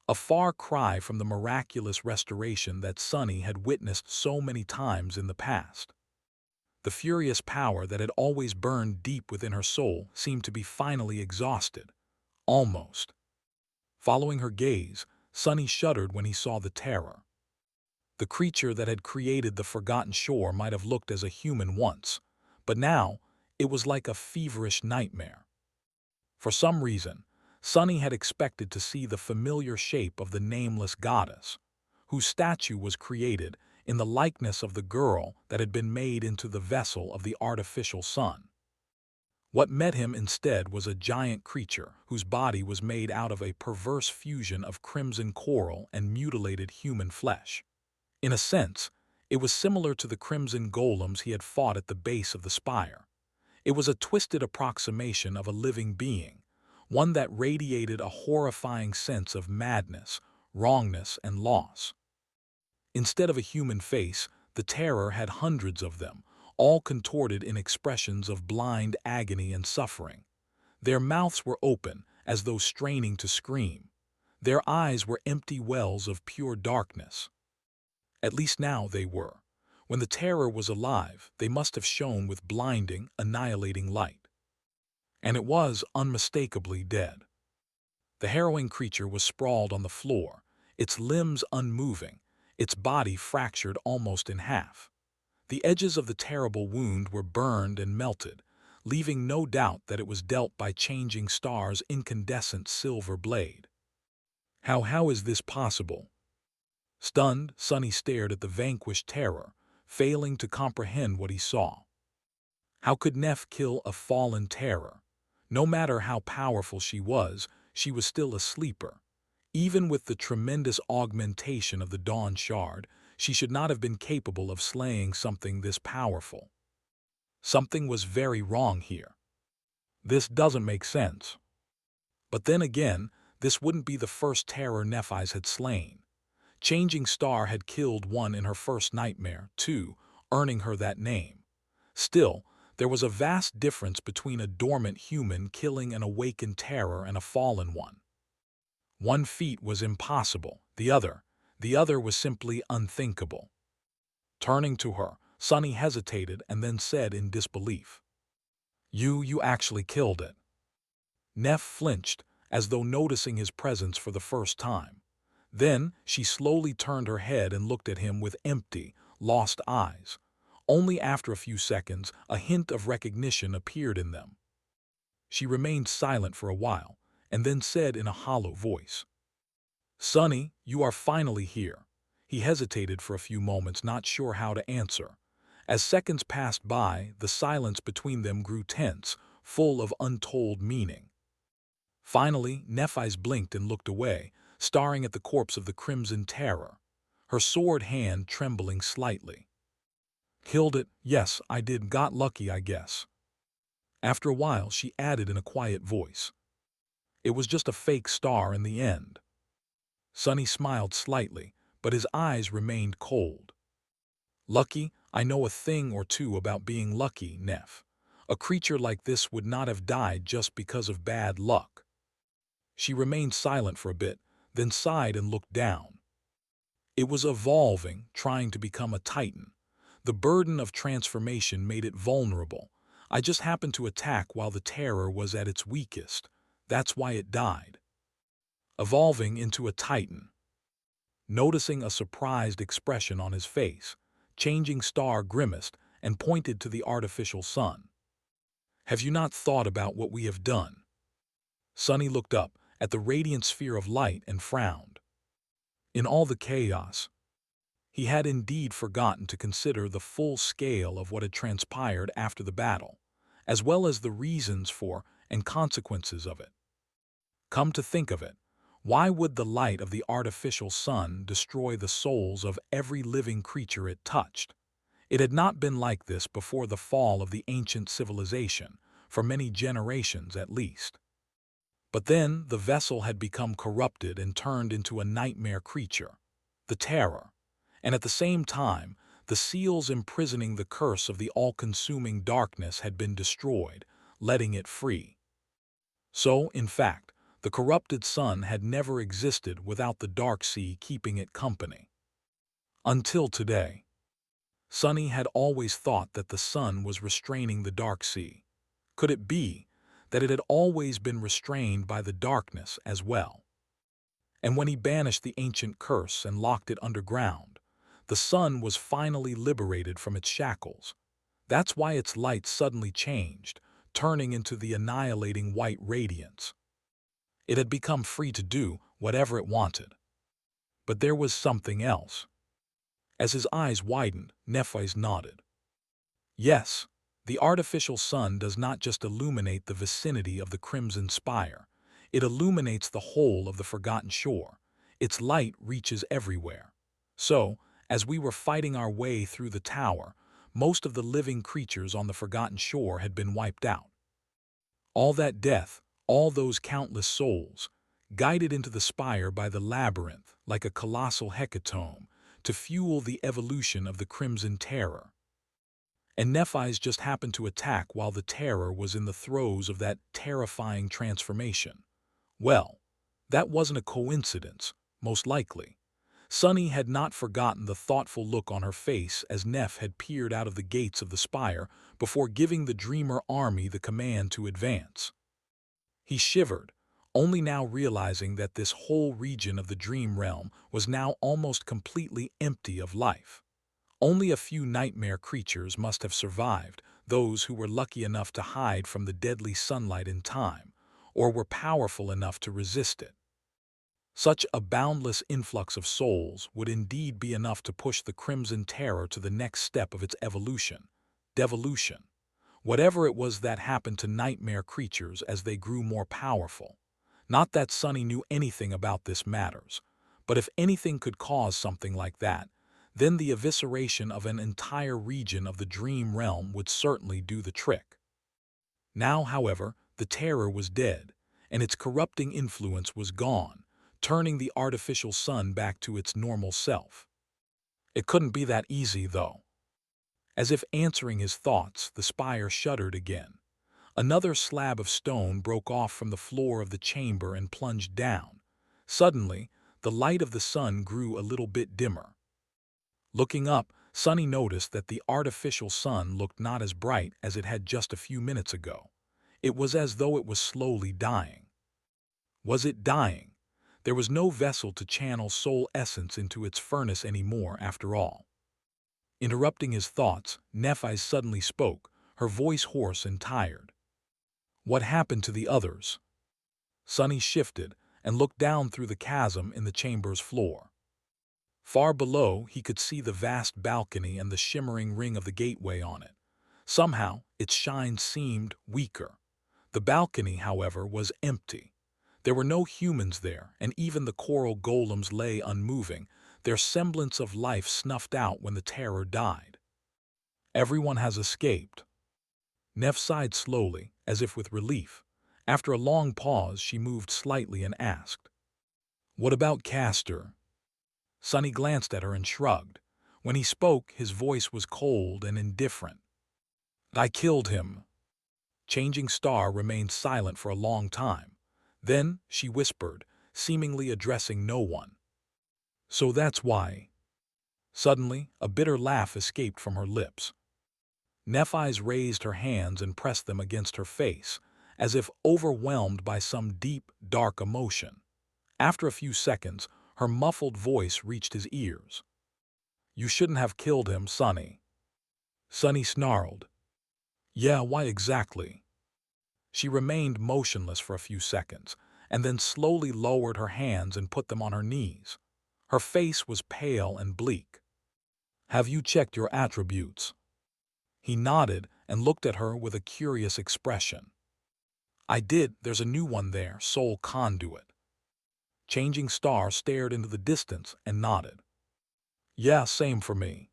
a far cry from the miraculous restoration that Sunny had witnessed so many times in the past. The furious power that had always burned deep within her soul seemed to be finally exhausted. Almost. Following her gaze, Sunny shuddered when he saw the Terror. The creature that had created the Forgotten Shore might have looked as a human once, but now it was like a feverish nightmare. For some reason, Sunny had expected to see the familiar shape of the nameless goddess, whose statue was created in the likeness of the girl that had been made into the vessel of the artificial sun. What met him instead was a giant creature whose body was made out of a perverse fusion of crimson coral and mutilated human flesh. In a sense, it was similar to the crimson golems he had fought at the base of the spire. It was a twisted approximation of a living being, one that radiated a horrifying sense of madness, wrongness, and loss. Instead of a human face, the Terror had hundreds of them, all contorted in expressions of blind agony and suffering. Their mouths were open, as though straining to scream. Their eyes were empty wells of pure darkness. At least now they were. When the Terror was alive, they must have shone with blinding, annihilating light. And it was unmistakably dead. The harrowing creature was sprawled on the floor, its limbs unmoving, its body fractured almost in half. The edges of the terrible wound were burned and melted, leaving no doubt that it was dealt by Changing Star's incandescent silver blade. How is this possible? Stunned, Sunny stared at the vanquished Terror, failing to comprehend what he saw. How could Neff kill a fallen Terror? No matter how powerful she was still a sleeper. Even with the tremendous augmentation of the Dawn Shard, she should not have been capable of slaying something this powerful. Something was very wrong here. This doesn't make sense. But then again, this wouldn't be the first Terror Nephi's had slain. Changing Star had killed one in her first nightmare, too, earning her that name. Still, there was a vast difference between a dormant human killing an awakened Terror and a fallen one. One feat was impossible, the other was simply unthinkable. Turning to her, Sunny hesitated and then said in disbelief, You actually killed it." Neff flinched, as though noticing his presence for the first time. Then she slowly turned her head and looked at him with empty, lost eyes. Only after a few seconds, a hint of recognition appeared in them. She remained silent for a while, and then said in a hollow voice, "Sonny, you are finally here." He hesitated for a few moments, not sure how to answer. As seconds passed by, the silence between them grew tense, full of untold meaning. Finally, Nephi's blinked and looked away, staring at the corpse of the Crimson Terror, her sword hand trembling slightly. "Killed it, yes, I did. Got lucky, I guess." After a while, she added in a quiet voice, "It was just a fake star in the end." Sonny smiled slightly, but his eyes remained cold. "Lucky? I know a thing or two about being lucky, Neph. A creature like this would not have died just because of bad luck." She remained silent for a bit, then sighed and looked down. It was evolving, trying to become a titan. The burden of transformation made it vulnerable. I just happened to attack while the terror was at its weakest. That's why it died. Evolving into a titan. Noticing a surprised expression on his face, Changing Star grimaced and pointed to the artificial sun. "Have you not thought about what we have done?" Sonny looked up at the radiant sphere of light and frowned. In all the chaos, he had indeed forgotten to consider the full scale of what had transpired after the battle, as well as the reasons for and consequences of it. Come to think of it, why would the light of the artificial sun destroy the souls of every living creature it touched? It had not been like this before the fall of the ancient civilization, for many generations at least. But then the vessel had become corrupted and turned into a nightmare creature, the Terror, and at the same time, the seals imprisoning the curse of the all-consuming darkness had been destroyed, letting it free. So, in fact, the corrupted sun had never existed without the dark sea keeping it company. Until today. Sonny had always thought that the sun was restraining the dark sea. Could it be that it had always been restrained by the darkness as well? And when he banished the ancient curse and locked it underground, the sun was finally liberated from its shackles. That's why its light suddenly changed, turning into the annihilating white radiance. It had become free to do whatever it wanted. But there was something else. As his eyes widened, Nephi's nodded. Yes, the artificial sun does not just illuminate the vicinity of the Crimson Spire. It illuminates the whole of the Forgotten Shore. Its light reaches everywhere. So, as we were fighting our way through the tower, most of the living creatures on the Forgotten Shore had been wiped out. All that death, all those countless souls, guided into the spire by the labyrinth like a colossal hecatomb to fuel the evolution of the Crimson Terror. And Nephi's just happened to attack while the Terror was in the throes of that terrifying transformation. Well, that wasn't a coincidence, most likely. Sonny had not forgotten the thoughtful look on her face as Neph had peered out of the gates of the spire before giving the Dreamer army the command to advance. He shivered, only now realizing that this whole region of the dream realm was now almost completely empty of life. Only a few nightmare creatures must have survived, those who were lucky enough to hide from the deadly sunlight in time, or were powerful enough to resist it. Such a boundless influx of souls would indeed be enough to push the Crimson Terror to the next step of its evolution, devolution. Whatever it was that happened to nightmare creatures as they grew more powerful. Not that Sonny knew anything about this matters, but if anything could cause something like that, then the evisceration of an entire region of the dream realm would certainly do the trick. Now, however, the terror was dead, and its corrupting influence was gone, turning the artificial sun back to its normal self. It couldn't be that easy, though. As if answering his thoughts, the spire shuddered again. Another slab of stone broke off from the floor of the chamber and plunged down. Suddenly, the light of the sun grew a little bit dimmer. Looking up, Sonny noticed that the artificial sun looked not as bright as it had just a few minutes ago. It was as though it was slowly dying. Was it dying? There was no vessel to channel soul essence into its furnace anymore after all. Interrupting his thoughts, Nephi suddenly spoke, her voice hoarse and tired. What happened to the others? Sunny shifted and looked down through the chasm in the chamber's floor. Far below, he could see the vast balcony and the shimmering ring of the gateway on it. Somehow, its shine seemed weaker. The balcony, however, was empty. There were no humans there, and even the coral golems lay unmoving, their semblance of life snuffed out when the terror died. Everyone has escaped. Neff sighed slowly, as if with relief. After a long pause, she moved slightly and asked, "What about Castor?" Sunny glanced at her and shrugged. When he spoke, his voice was cold and indifferent. "I killed him." Changing Star remained silent for a long time. Then she whispered, seemingly addressing no one. "So that's why." Suddenly, a bitter laugh escaped from her lips. Nephis raised her hands and pressed them against her face, as if overwhelmed by some deep, dark emotion. After a few seconds, her muffled voice reached his ears. "You shouldn't have killed him, Sunny." Sunny snarled. "Yeah, why exactly?" She remained motionless for a few seconds, and then slowly lowered her hands and put them on her knees. Her face was pale and bleak. "Have you checked your attributes?" He nodded and looked at her with a curious expression. "I did. There's a new one there, Soul Conduit." Changing Star stared into the distance and nodded. "Yeah, same for me."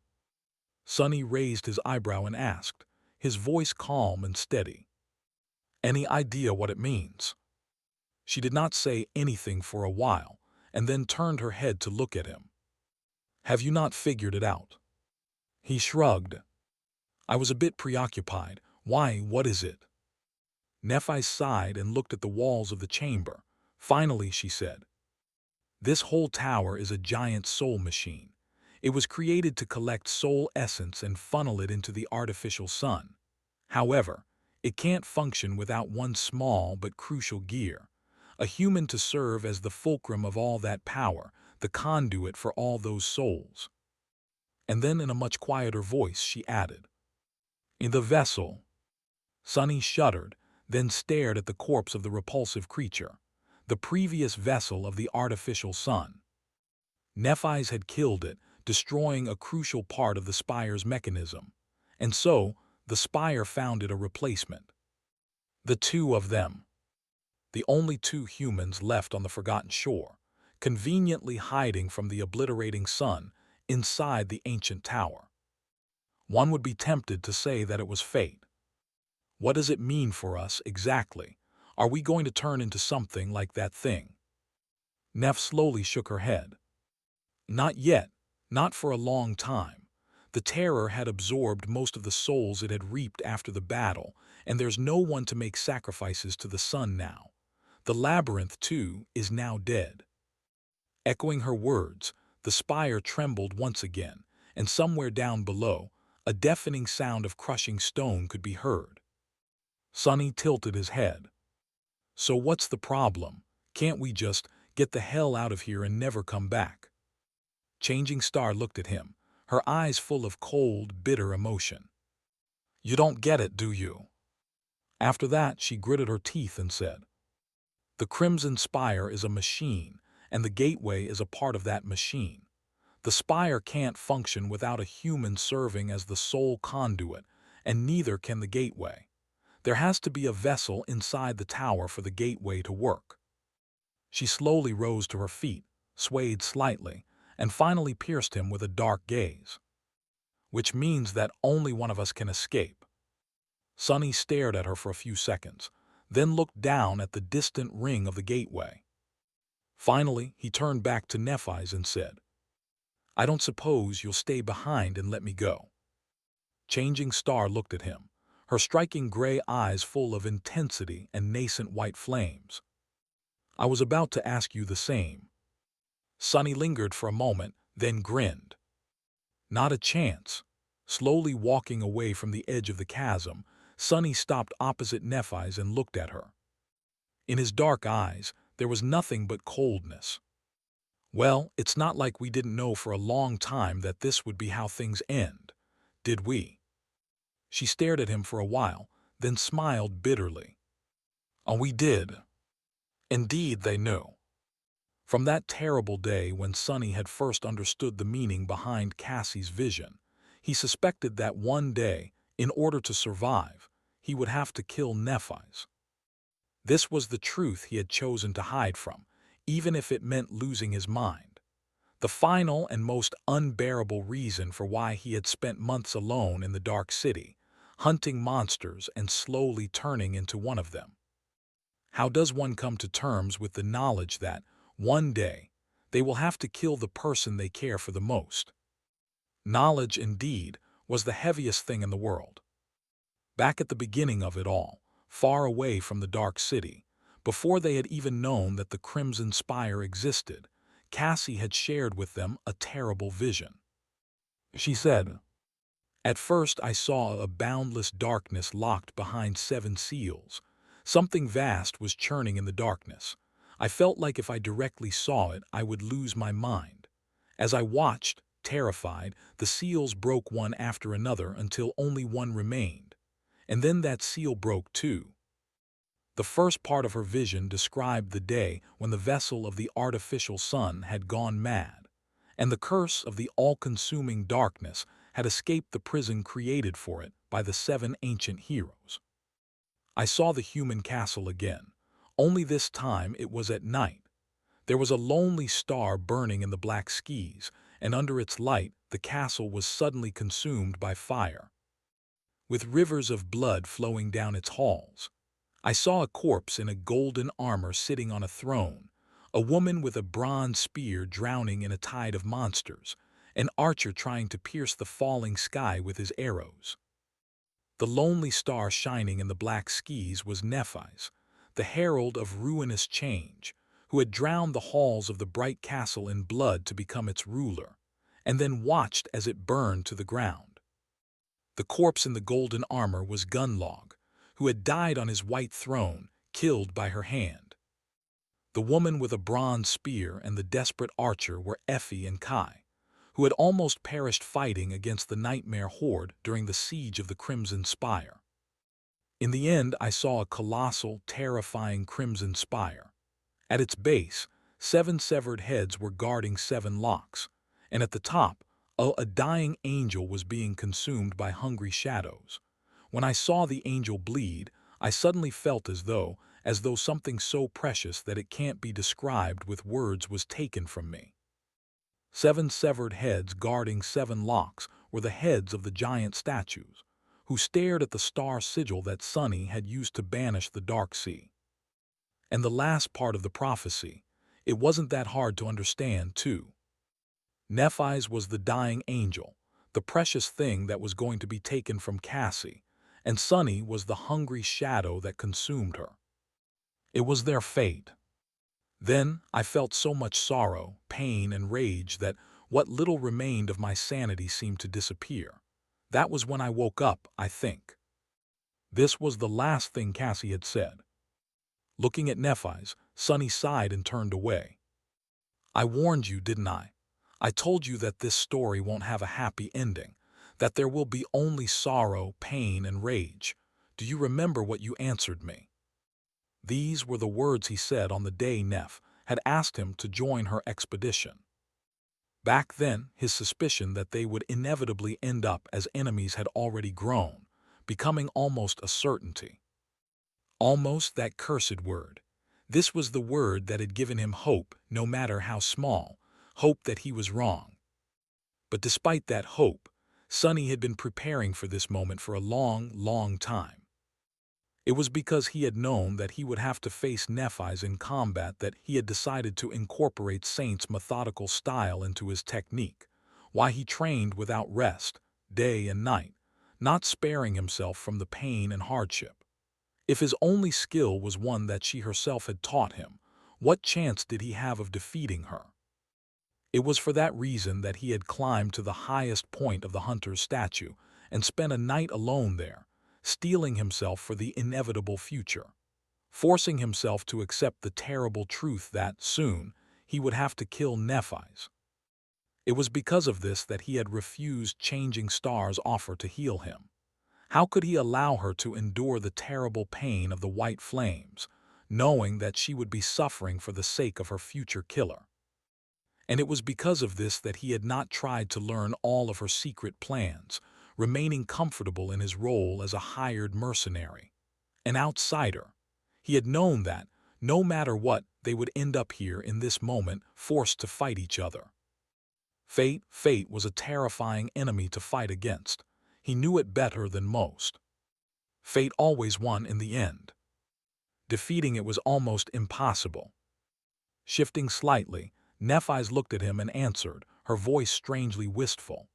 Sunny raised his eyebrow and asked, his voice calm and steady, "Any idea what it means?" She did not say anything for a while, and then turned her head to look at him. "Have you not figured it out?" He shrugged. "I was a bit preoccupied. Why, what is it?" Nephi sighed and looked at the walls of the chamber. Finally, she said, "This whole tower is a giant soul machine. It was created to collect soul essence and funnel it into the artificial sun. However, it can't function without one small but crucial gear, a human to serve as the fulcrum of all that power, the conduit for all those souls." And then in a much quieter voice she added, "In the vessel." Sunny shuddered, then stared at the corpse of the repulsive creature, the previous vessel of the artificial sun. Nephis had killed it, destroying a crucial part of the spire's mechanism, and so the spire found it a replacement. The two of them, the only two humans left on the forgotten shore, conveniently hiding from the obliterating sun inside the ancient tower. One would be tempted to say that it was fate. What does it mean for us exactly? Are we going to turn into something like that thing? Neff slowly shook her head. Not yet, not for a long time. The terror had absorbed most of the souls it had reaped after the battle, and there's no one to make sacrifices to the sun now. The labyrinth, too, is now dead. Echoing her words, the spire trembled once again, and somewhere down below, a deafening sound of crushing stone could be heard. Sunny tilted his head. "So what's the problem? Can't we just get the hell out of here and never come back?" Changing Star looked at him, her eyes full of cold, bitter emotion. "You don't get it, do you?" After that, she gritted her teeth and said, "The Crimson Spire is a machine, and the gateway is a part of that machine. The spire can't function without a human serving as the sole conduit, and neither can the gateway. There has to be a vessel inside the tower for the gateway to work." She slowly rose to her feet, swayed slightly, and finally pierced him with a dark gaze. "Which means that only one of us can escape." Sunny stared at her for a few seconds, then looked down at the distant ring of the gateway. Finally, he turned back to Nephis and said, "I don't suppose you'll stay behind and let me go." Changing Star looked at him, her striking gray eyes full of intensity and nascent white flames. "I was about to ask you the same." Sunny lingered for a moment, then grinned. "Not a chance." Slowly walking away from the edge of the chasm, Sunny stopped opposite Nephis and looked at her. In his dark eyes, there was nothing but coldness. "Well, it's not like we didn't know for a long time that this would be how things end, did we?" She stared at him for a while, then smiled bitterly. And we did. Indeed, they knew. From that terrible day when Sonny had first understood the meaning behind Cassie's vision, he suspected that one day, in order to survive, he would have to kill Nephis. This was the truth he had chosen to hide from, even if it meant losing his mind. The final and most unbearable reason for why he had spent months alone in the dark city, hunting monsters and slowly turning into one of them. How does one come to terms with the knowledge that, one day, they will have to kill the person they care for the most? Knowledge, indeed, was the heaviest thing in the world. Back at the beginning of it all, far away from the dark city, before they had even known that the Crimson Spire existed, Cassie had shared with them a terrible vision. She said, "At first I saw a boundless darkness locked behind 7 seals. Something vast was churning in the darkness. I felt like if I directly saw it, I would lose my mind. As I watched, terrified, the seals broke one after another until only one remained. And then that seal broke too." The first part of her vision described the day when the vessel of the artificial sun had gone mad, and the curse of the all-consuming darkness had escaped the prison created for it by the 7 ancient heroes. I saw the human castle again, only this time it was at night. There was a lonely star burning in the black skies, and under its light the castle was suddenly consumed by fire, with rivers of blood flowing down its halls. I saw a corpse in a golden armor sitting on a throne, a woman with a bronze spear drowning in a tide of monsters, an archer trying to pierce the falling sky with his arrows. The lonely star shining in the black skies was Nephis, the herald of ruinous change, who had drowned the halls of the bright castle in blood to become its ruler, and then watched as it burned to the ground. The corpse in the golden armor was Gunlog, who had died on his white throne, killed by her hand. The woman with a bronze spear and the desperate archer were Effie and Kai, who had almost perished fighting against the nightmare horde during the siege of the Crimson Spire. In the end, I saw a colossal, terrifying Crimson Spire. At its base, 7 severed heads were guarding 7 locks, and at the top, a dying angel was being consumed by hungry shadows. When I saw the angel bleed, I suddenly felt as though something so precious that it can't be described with words was taken from me. 7 severed heads guarding 7 locks were the heads of the giant statues, who stared at the star sigil that Sonny had used to banish the dark sea. And the last part of the prophecy, it wasn't that hard to understand, too. Nephis was the dying angel, the precious thing that was going to be taken from Cassie, and Sonny was the hungry shadow that consumed her. It was their fate. Then I felt so much sorrow, pain, and rage that what little remained of my sanity seemed to disappear. That was when I woke up, I think. This was the last thing Cassie had said. Looking at Nephis, Sonny sighed and turned away. "I warned you, didn't I? I told you that this story won't have a happy ending, that there will be only sorrow, pain, and rage. Do you remember what you answered me?" These were the words he said on the day Neph had asked him to join her expedition. Back then, his suspicion that they would inevitably end up as enemies had already grown, becoming almost a certainty. Almost, that cursed word. This was the word that had given him hope, no matter how small, hope that he was wrong. But despite that hope, Sonny had been preparing for this moment for a long, long time. It was because he had known that he would have to face Nephis in combat that he had decided to incorporate Saint's methodical style into his technique, why he trained without rest, day and night, not sparing himself from the pain and hardship. If his only skill was one that she herself had taught him, what chance did he have of defeating her? It was for that reason that he had climbed to the highest point of the hunter's statue and spent a night alone there, steeling himself for the inevitable future, forcing himself to accept the terrible truth that, soon, he would have to kill Nephis. It was because of this that he had refused Changing Star's offer to heal him. How could he allow her to endure the terrible pain of the white flames, knowing that she would be suffering for the sake of her future killer. And it was because of this that he had not tried to learn all of her secret plans, remaining comfortable in his role as a hired mercenary, an outsider. He had known that, no matter what, they would end up here in this moment, forced to fight each other. Fate was a terrifying enemy to fight against. He knew it better than most. Fate always won in the end. Defeating it was almost impossible. Shifting slightly, Nephi's looked at him and answered, her voice strangely wistful.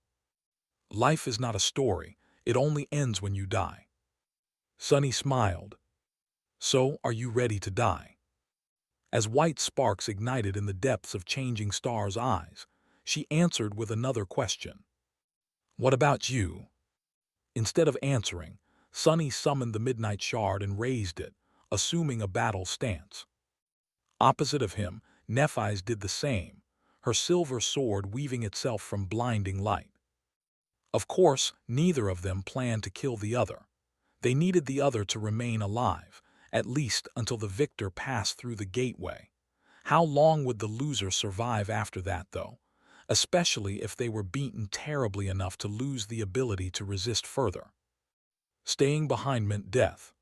Life is not a story. It only ends when you die. Sunny smiled. So, are you ready to die? As white sparks ignited in the depths of Changing Star's eyes, she answered with another question. What about you? Instead of answering, Sunny summoned the Midnight Shard and raised it, assuming a battle stance. Opposite of him, Nephi's did the same, her silver sword weaving itself from blinding light. Of course, neither of them planned to kill the other. They needed the other to remain alive, at least until the victor passed through the gateway. How long would the loser survive after that, though? Especially if they were beaten terribly enough to lose the ability to resist further. Staying behind meant death.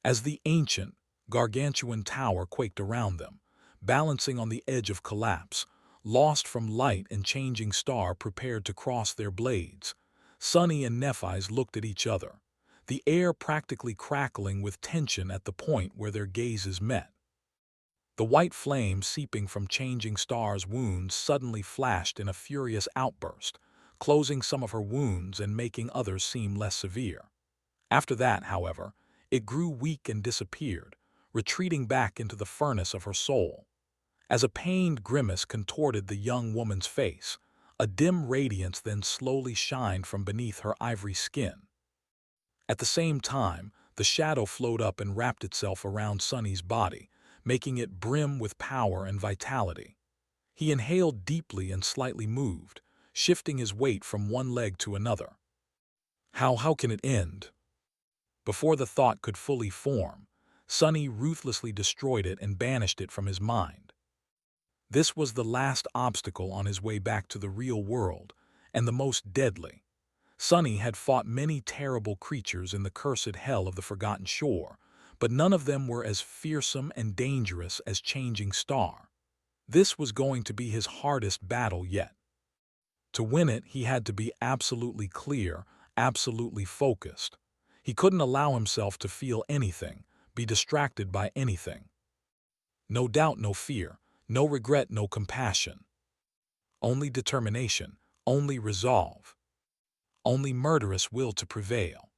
As the ancient, gargantuan tower quaked around them, balancing on the edge of collapse, lost from light and Changing Star prepared to cross their blades, Sunny and Nephi's looked at each other, the air practically crackling with tension at the point where their gazes met. The white flame seeping from Changing Star's wounds suddenly flashed in a furious outburst, closing some of her wounds and making others seem less severe. After that, however, it grew weak and disappeared, retreating back into the furnace of her soul. As a pained grimace contorted the young woman's face, a dim radiance then slowly shined from beneath her ivory skin. At the same time, the shadow flowed up and wrapped itself around Sunny's body, making it brim with power and vitality. He inhaled deeply and slightly moved, shifting his weight from one leg to another. How can it end? Before the thought could fully form, Sunny ruthlessly destroyed it and banished it from his mind. This was the last obstacle on his way back to the real world, and the most deadly. Sunny had fought many terrible creatures in the cursed hell of the Forgotten Shore, but none of them were as fearsome and dangerous as Changing Star. This was going to be his hardest battle yet. To win it, he had to be absolutely clear, absolutely focused. He couldn't allow himself to feel anything, be distracted by anything. No doubt, no fear, no regret, no compassion. Only determination, only resolve. Only murderous will to prevail.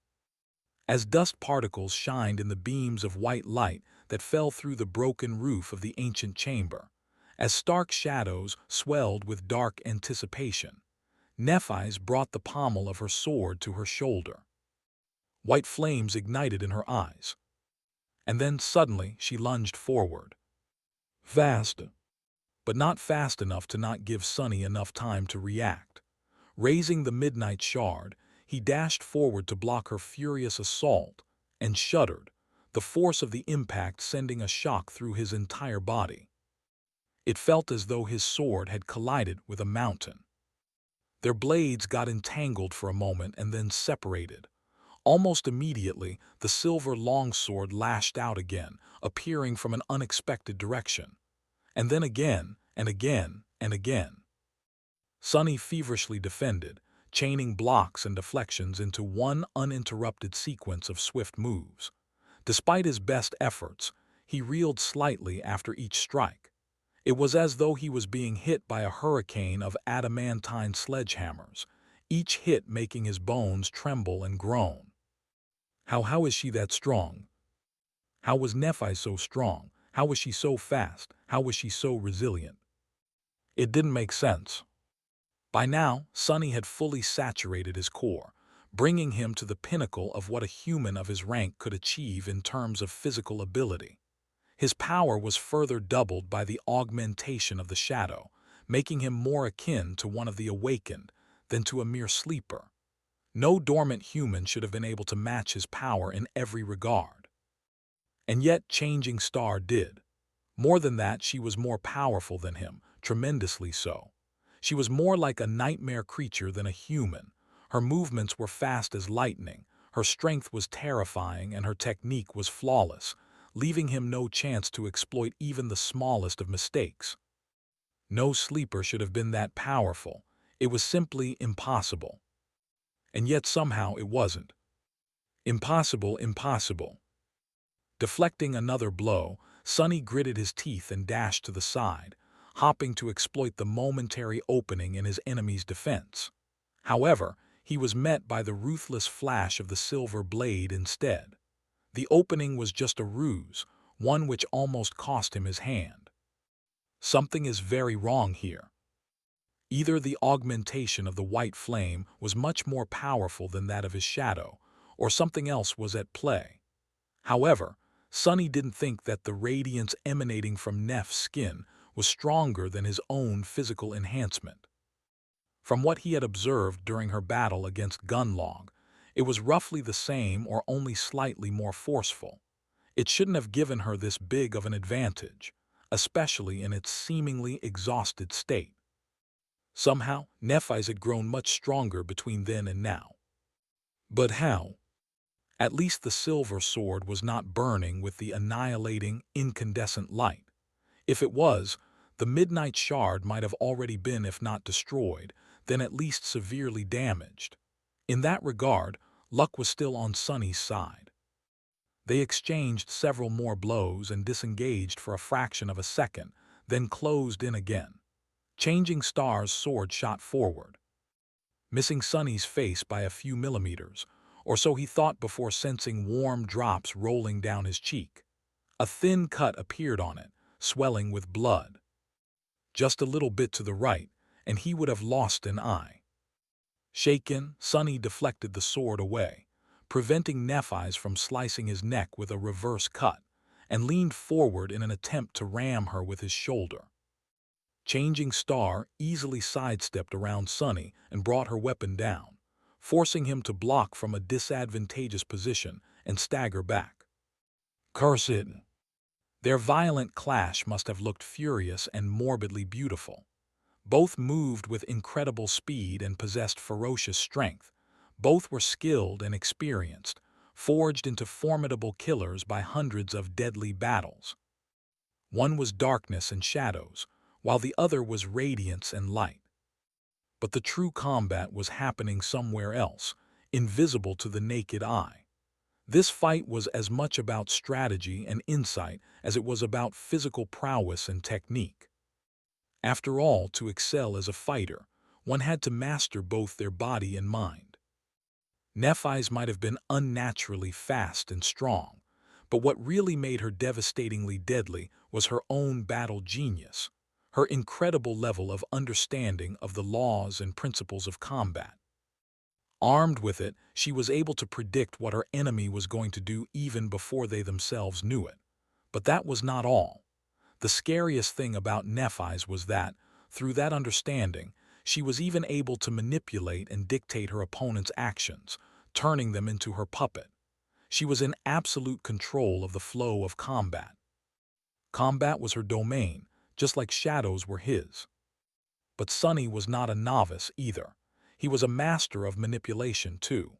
As dust particles shined in the beams of white light that fell through the broken roof of the ancient chamber, as stark shadows swelled with dark anticipation, Nephi's brought the pommel of her sword to her shoulder. White flames ignited in her eyes. And then suddenly she lunged forward. Fast, but not fast enough to not give Sunny enough time to react. Raising the Midnight Shard, he dashed forward to block her furious assault, and shuddered, the force of the impact sending a shock through his entire body. It felt as though his sword had collided with a mountain. Their blades got entangled for a moment and then separated. Almost immediately, the silver longsword lashed out again, appearing from an unexpected direction. And then again, and again, and again. Sunny feverishly defended, chaining blocks and deflections into one uninterrupted sequence of swift moves. Despite his best efforts, he reeled slightly after each strike. It was as though he was being hit by a hurricane of adamantine sledgehammers, each hit making his bones tremble and groan. How is she that strong? How was Nephi so strong? How was she so fast? How was she so resilient? It didn't make sense. By now, Sunny had fully saturated his core, bringing him to the pinnacle of what a human of his rank could achieve in terms of physical ability. His power was further doubled by the augmentation of the shadow, making him more akin to one of the awakened than to a mere sleeper. No dormant human should have been able to match his power in every regard. And yet Changing Star did. More than that, she was more powerful than him, tremendously so. She was more like a nightmare creature than a human. Her movements were fast as lightning, her strength was terrifying, and her technique was flawless, leaving him no chance to exploit even the smallest of mistakes. No sleeper should have been that powerful. It was simply impossible. And yet somehow it wasn't. Impossible, impossible. Deflecting another blow, Sonny gritted his teeth and dashed to the side, hopping to exploit the momentary opening in his enemy's defense. However, he was met by the ruthless flash of the silver blade instead. The opening was just a ruse, one which almost cost him his hand. Something is very wrong here. Either the augmentation of the white flame was much more powerful than that of his shadow, or something else was at play. However, Sonny didn't think that the radiance emanating from Neff's skin was stronger than his own physical enhancement. From what he had observed during her battle against Gunlog, it was roughly the same or only slightly more forceful. It shouldn't have given her this big of an advantage, especially in its seemingly exhausted state. Somehow, Nephi's had grown much stronger between then and now. But how? At least the silver sword was not burning with the annihilating, incandescent light. If it was, the midnight shard might have already been, if not destroyed, then at least severely damaged. In that regard, luck was still on Sonny's side. They exchanged several more blows and disengaged for a fraction of a second, then closed in again. Changing Star's sword shot forward, missing Sonny's face by a few millimeters, or so he thought before sensing warm drops rolling down his cheek. A thin cut appeared on it, swelling with blood. Just a little bit to the right, and he would have lost an eye. Shaken, Sonny deflected the sword away, preventing Nephi's from slicing his neck with a reverse cut, and leaned forward in an attempt to ram her with his shoulder. Changing Star easily sidestepped around Sonny and brought her weapon down, forcing him to block from a disadvantageous position and stagger back. Curse it! Their violent clash must have looked furious and morbidly beautiful. Both moved with incredible speed and possessed ferocious strength. Both were skilled and experienced, forged into formidable killers by hundreds of deadly battles. One was darkness and shadows, while the other was radiance and light. But the true combat was happening somewhere else, invisible to the naked eye. This fight was as much about strategy and insight as it was about physical prowess and technique. After all, to excel as a fighter, one had to master both their body and mind. Nephi's might have been unnaturally fast and strong, but what really made her devastatingly deadly was her own battle genius, her incredible level of understanding of the laws and principles of combat. Armed with it, she was able to predict what her enemy was going to do even before they themselves knew it. But that was not all. The scariest thing about Nephi's was that, through that understanding, she was even able to manipulate and dictate her opponent's actions, turning them into her puppet. She was in absolute control of the flow of combat. Combat was her domain, just like shadows were his. But Sonny was not a novice either. He was a master of manipulation too.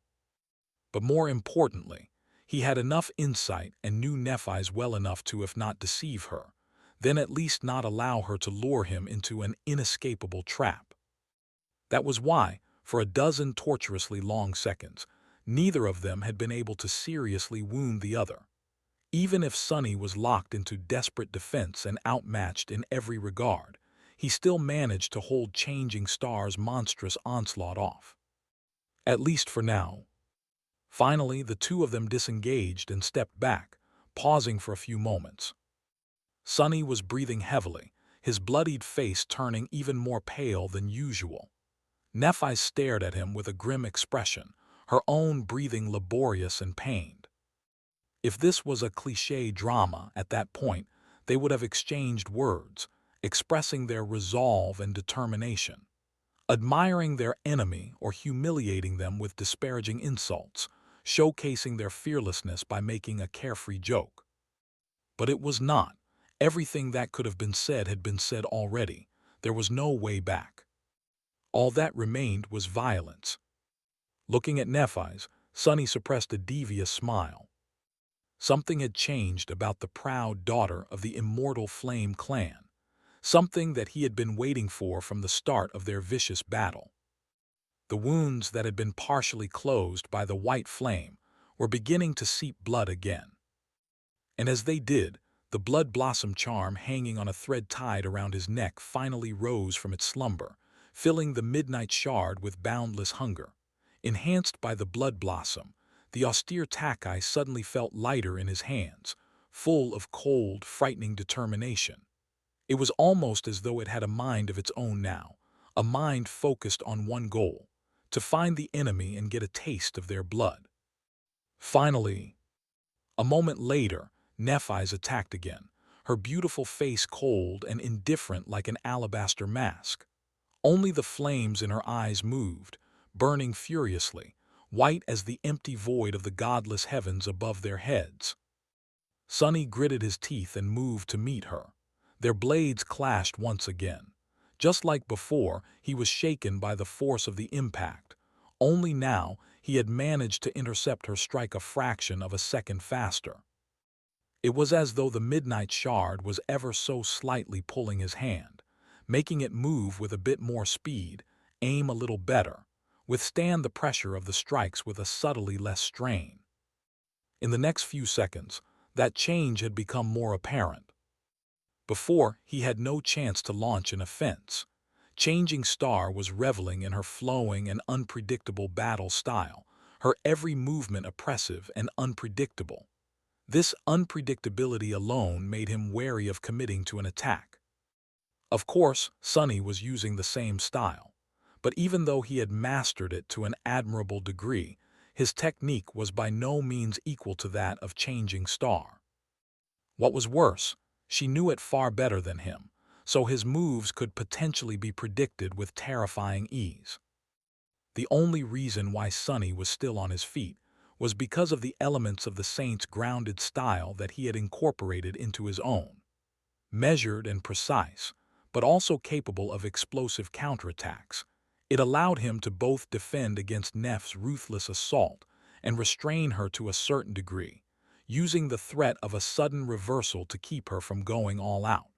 But more importantly, he had enough insight and knew Nephi's well enough to, if not deceive her, then at least not allow her to lure him into an inescapable trap. That was why, for a dozen torturously long seconds, neither of them had been able to seriously wound the other. Even if Sonny was locked into desperate defense and outmatched in every regard, he still managed to hold Changing Star's monstrous onslaught off. At least for now. Finally, the two of them disengaged and stepped back, pausing for a few moments. Sonny was breathing heavily, his bloodied face turning even more pale than usual. Nephi stared at him with a grim expression, her own breathing laborious and pained. If this was a cliché drama at that point, they would have exchanged words, expressing their resolve and determination, admiring their enemy or humiliating them with disparaging insults, showcasing their fearlessness by making a carefree joke. But it was not. Everything that could have been said had been said already. There was no way back. All that remained was violence. Looking at Nephi's, Sunny suppressed a devious smile. Something had changed about the proud daughter of the immortal Flame clan, something that he had been waiting for from the start of their vicious battle. The wounds that had been partially closed by the white flame were beginning to seep blood again. And as they did, the blood blossom charm hanging on a thread tied around his neck finally rose from its slumber, filling the midnight shard with boundless hunger. Enhanced by the blood blossom, the austere Takai suddenly felt lighter in his hands, full of cold, frightening determination. It was almost as though it had a mind of its own now, a mind focused on one goal: to find the enemy and get a taste of their blood. Finally, a moment later, Nephi's attacked again, her beautiful face cold and indifferent like an alabaster mask. Only the flames in her eyes moved, burning furiously, white as the empty void of the godless heavens above their heads. Sunny gritted his teeth and moved to meet her. Their blades clashed once again. Just like before, he was shaken by the force of the impact. Only now, he had managed to intercept her strike a fraction of a second faster. It was as though the midnight shard was ever so slightly pulling his hand, making it move with a bit more speed, aim a little better, withstand the pressure of the strikes with a subtly less strain. In the next few seconds, that change had become more apparent. Before, he had no chance to launch an offense. Changing Star was reveling in her flowing and unpredictable battle style, her every movement oppressive and unpredictable. This unpredictability alone made him wary of committing to an attack. Of course, Sunny was using the same style, but even though he had mastered it to an admirable degree, his technique was by no means equal to that of Changing Star. What was worse, she knew it far better than him, so his moves could potentially be predicted with terrifying ease. The only reason why Sunny was still on his feet was because of the elements of the Saint's grounded style that he had incorporated into his own. Measured and precise, but also capable of explosive counterattacks, it allowed him to both defend against Neph's ruthless assault and restrain her to a certain degree, using the threat of a sudden reversal to keep her from going all out.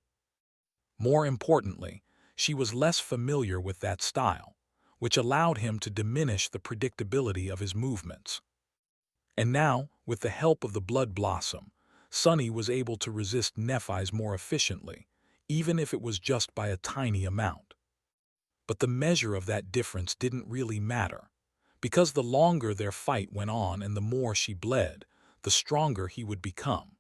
More importantly, she was less familiar with that style, which allowed him to diminish the predictability of his movements. And now, with the help of the blood blossom, Sunny was able to resist Nephi's more efficiently, even if it was just by a tiny amount. But the measure of that difference didn't really matter, because the longer their fight went on and the more she bled, the stronger he would become.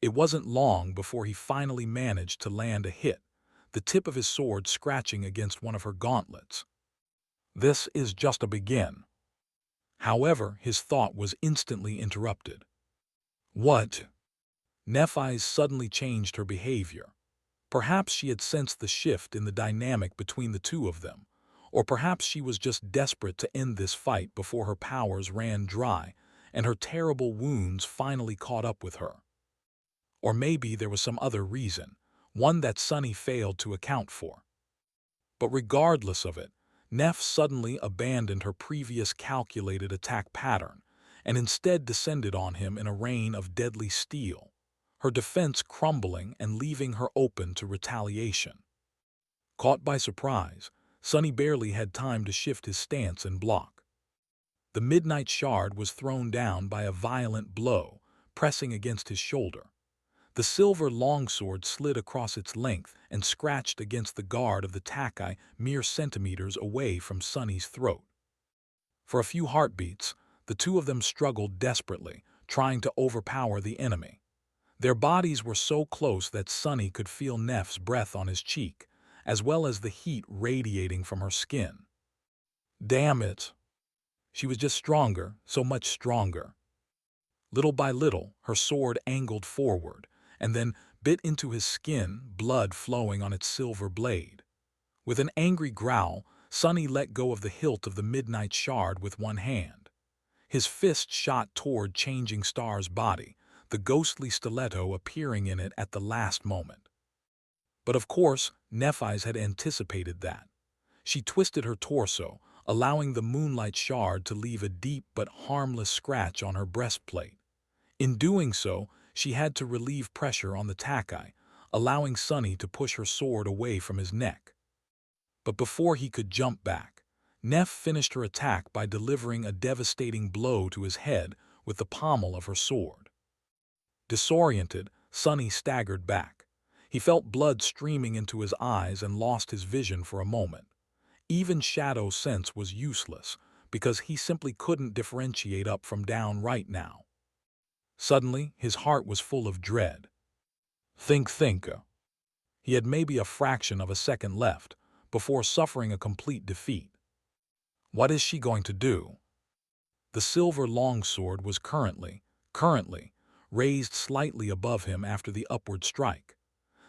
It wasn't long before he finally managed to land a hit, the tip of his sword scratching against one of her gauntlets. This is just a begin. However, his thought was instantly interrupted. What? Nephi's suddenly changed her behavior. Perhaps she had sensed the shift in the dynamic between the two of them, or perhaps she was just desperate to end this fight before her powers ran dry and her terrible wounds finally caught up with her. Or maybe there was some other reason, one that Sunny failed to account for. But regardless of it, Neph suddenly abandoned her previous calculated attack pattern and instead descended on him in a rain of deadly steel, her defense crumbling and leaving her open to retaliation. Caught by surprise, Sunny barely had time to shift his stance and block. The midnight shard was thrown down by a violent blow, pressing against his shoulder. The silver longsword slid across its length and scratched against the guard of the Takai mere centimeters away from Sunny's throat. For a few heartbeats, the two of them struggled desperately, trying to overpower the enemy. Their bodies were so close that Sunny could feel Neph's breath on his cheek, as well as the heat radiating from her skin. Damn it! She was just stronger, so much stronger. Little by little, her sword angled forward, and then bit into his skin, blood flowing on its silver blade. With an angry growl, Sunny let go of the hilt of the midnight shard with one hand. His fist shot toward Changing Star's body, the ghostly stiletto appearing in it at the last moment. But of course, Nephi's had anticipated that. She twisted her torso, allowing the moonlight shard to leave a deep but harmless scratch on her breastplate. In doing so, she had to relieve pressure on the takai, allowing Sunny to push her sword away from his neck. But before he could jump back, Neph finished her attack by delivering a devastating blow to his head with the pommel of her sword. Disoriented, Sunny staggered back. He felt blood streaming into his eyes and lost his vision for a moment. Even shadow sense was useless, because he simply couldn't differentiate up from down right now. Suddenly, his heart was full of dread. Think. He had maybe a fraction of a second left, before suffering a complete defeat. What is she going to do? The silver longsword was currently, raised slightly above him after the upward strike.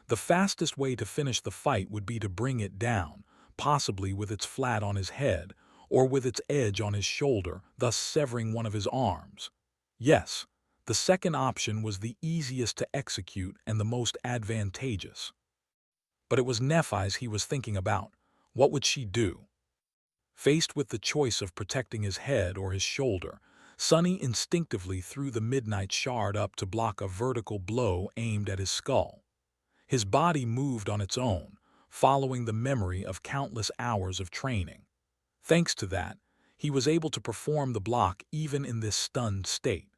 The fastest way to finish the fight would be to bring it down, possibly with its flat on his head, or with its edge on his shoulder, thus severing one of his arms. Yes, the second option was the easiest to execute and the most advantageous. But it was Nephi's he was thinking about. What would she do? Faced with the choice of protecting his head or his shoulder, Sunny instinctively threw the midnight shard up to block a vertical blow aimed at his skull. His body moved on its own, following the memory of countless hours of training. Thanks to that, he was able to perform the block even in this stunned state.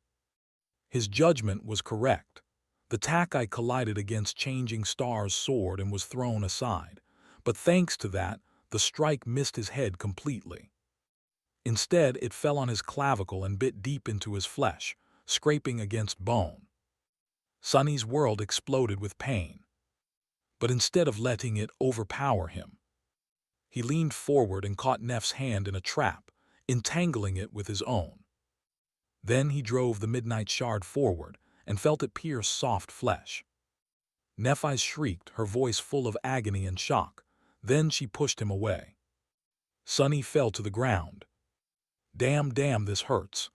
His judgment was correct. The takai collided against Changing Star's sword and was thrown aside, but thanks to that, the strike missed his head completely. Instead, it fell on his clavicle and bit deep into his flesh, scraping against bone. Sunny's world exploded with pain. But instead of letting it overpower him, he leaned forward and caught Neph's hand in a trap, entangling it with his own. Then he drove the midnight shard forward and felt it pierce soft flesh. Nephi shrieked, her voice full of agony and shock. Then she pushed him away. Sunny fell to the ground. Damn, this hurts.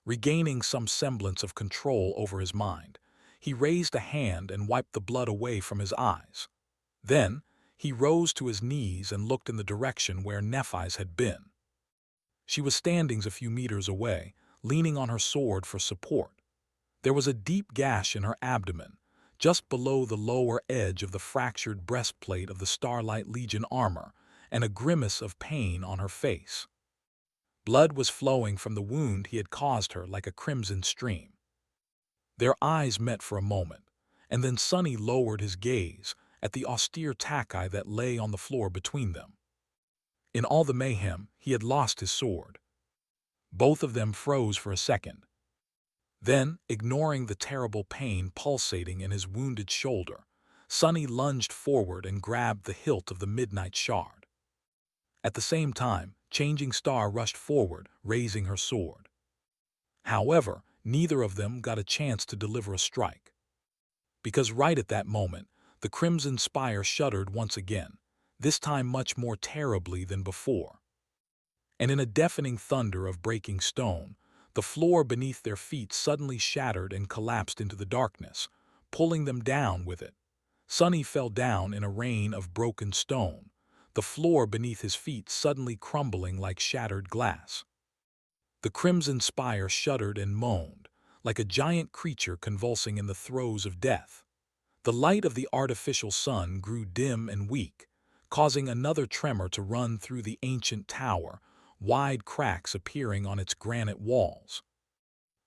Regaining some semblance of control over his mind, he raised a hand and wiped the blood away from his eyes. Then, he rose to his knees and looked in the direction where Nephi's had been. She was standing a few meters away, leaning on her sword for support. There was a deep gash in her abdomen, just below the lower edge of the fractured breastplate of the Starlight Legion armor, and a grimace of pain on her face. Blood was flowing from the wound he had caused her like a crimson stream. Their eyes met for a moment, and then Sunny lowered his gaze at the austere takai that lay on the floor between them. In all the mayhem, he had lost his sword. Both of them froze for a second. Then, ignoring the terrible pain pulsating in his wounded shoulder, Sunny lunged forward and grabbed the hilt of the midnight shard. At the same time, Changing Star rushed forward, raising her sword. However, neither of them got a chance to deliver a strike. Because right at that moment, the Crimson Spire shuddered once again, this time much more terribly than before. And in a deafening thunder of breaking stone, the floor beneath their feet suddenly shattered and collapsed into the darkness, pulling them down with it. Sunny fell down in a rain of broken stone, the floor beneath his feet suddenly crumbling like shattered glass. The Crimson Spire shuddered and moaned, like a giant creature convulsing in the throes of death. The light of the artificial sun grew dim and weak, causing another tremor to run through the ancient tower, wide cracks appearing on its granite walls.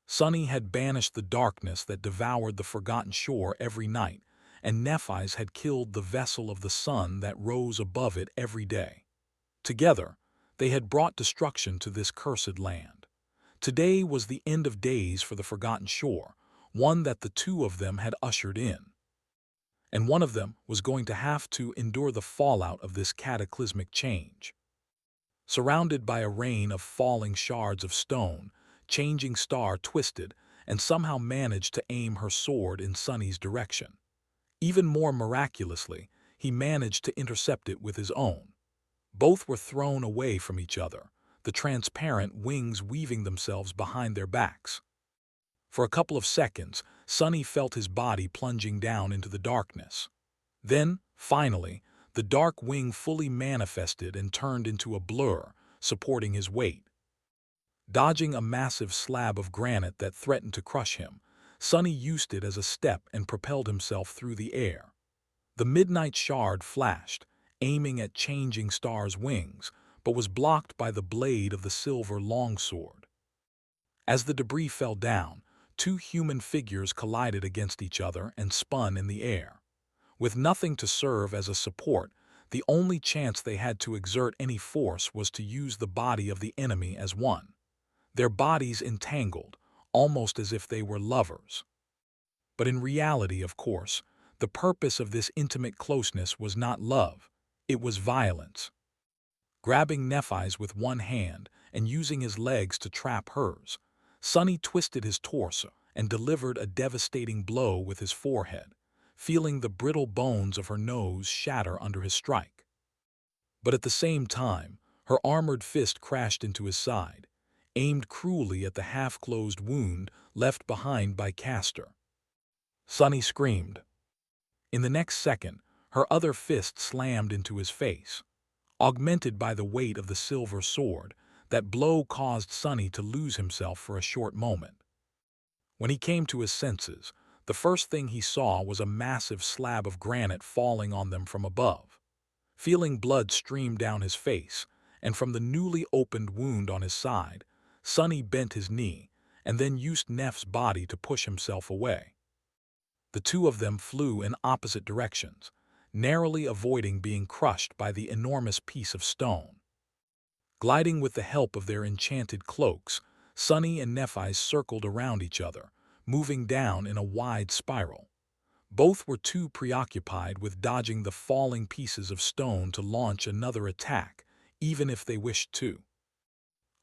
Sunny had banished the darkness that devoured the forgotten shore every night, and Nephi's had killed the vessel of the sun that rose above it every day. Together, they had brought destruction to this cursed land. Today was the end of days for the forgotten shore, one that the two of them had ushered in. And one of them was going to have to endure the fallout of this cataclysmic change. Surrounded by a rain of falling shards of stone, Changing Star twisted and somehow managed to aim her sword in Sunny's direction. Even more miraculously, he managed to intercept it with his own. Both were thrown away from each other, the transparent wings weaving themselves behind their backs. For a couple of seconds, Sunny felt his body plunging down into the darkness. Then, finally, the dark wing fully manifested and turned into a blur, supporting his weight. Dodging a massive slab of granite that threatened to crush him, Sunny used it as a step and propelled himself through the air. The midnight shard flashed, aiming at Changing Star's wings, but was blocked by the blade of the silver longsword. As the debris fell down, two human figures collided against each other and spun in the air. With nothing to serve as a support, the only chance they had to exert any force was to use the body of the enemy as one. Their bodies entangled, almost as if they were lovers. But in reality, of course, the purpose of this intimate closeness was not love, it was violence. Grabbing Nephis with one hand and using his legs to trap hers, Sunny twisted his torso and delivered a devastating blow with his forehead, feeling the brittle bones of her nose shatter under his strike. But at the same time, her armored fist crashed into his side, aimed cruelly at the half-closed wound left behind by Castor. Sunny screamed. In the next second, her other fist slammed into his face. Augmented by the weight of the silver sword, that blow caused Sunny to lose himself for a short moment. When he came to his senses, the first thing he saw was a massive slab of granite falling on them from above. Feeling blood stream down his face, and from the newly opened wound on his side, Sunny bent his knee, and then used Neff's body to push himself away. The two of them flew in opposite directions, narrowly avoiding being crushed by the enormous piece of stone. Gliding with the help of their enchanted cloaks, Sunny and Nephis circled around each other, moving down in a wide spiral. Both were too preoccupied with dodging the falling pieces of stone to launch another attack, even if they wished to.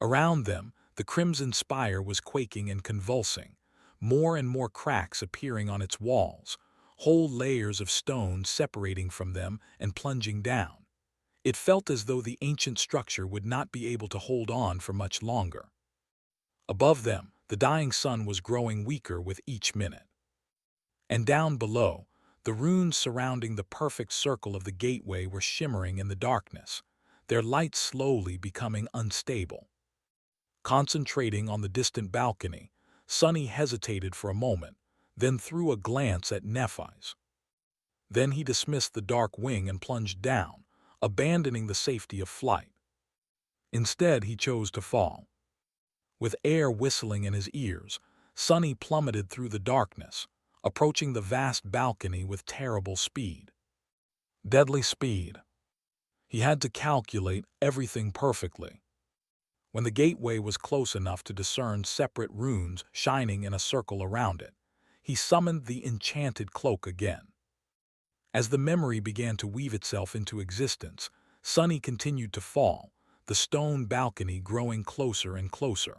Around them, the Crimson Spire was quaking and convulsing, more and more cracks appearing on its walls, whole layers of stone separating from them and plunging down. It felt as though the ancient structure would not be able to hold on for much longer. Above them, the dying sun was growing weaker with each minute. And down below, the runes surrounding the perfect circle of the gateway were shimmering in the darkness, their light slowly becoming unstable. Concentrating on the distant balcony, Sunny hesitated for a moment, then threw a glance at Nephis. Then he dismissed the dark wing and plunged down, abandoning the safety of flight. Instead, he chose to fall. With air whistling in his ears, Sunny plummeted through the darkness, approaching the vast balcony with terrible speed. Deadly speed. He had to calculate everything perfectly. When the gateway was close enough to discern separate runes shining in a circle around it, he summoned the enchanted cloak again. As the memory began to weave itself into existence, Sunny continued to fall, the stone balcony growing closer and closer.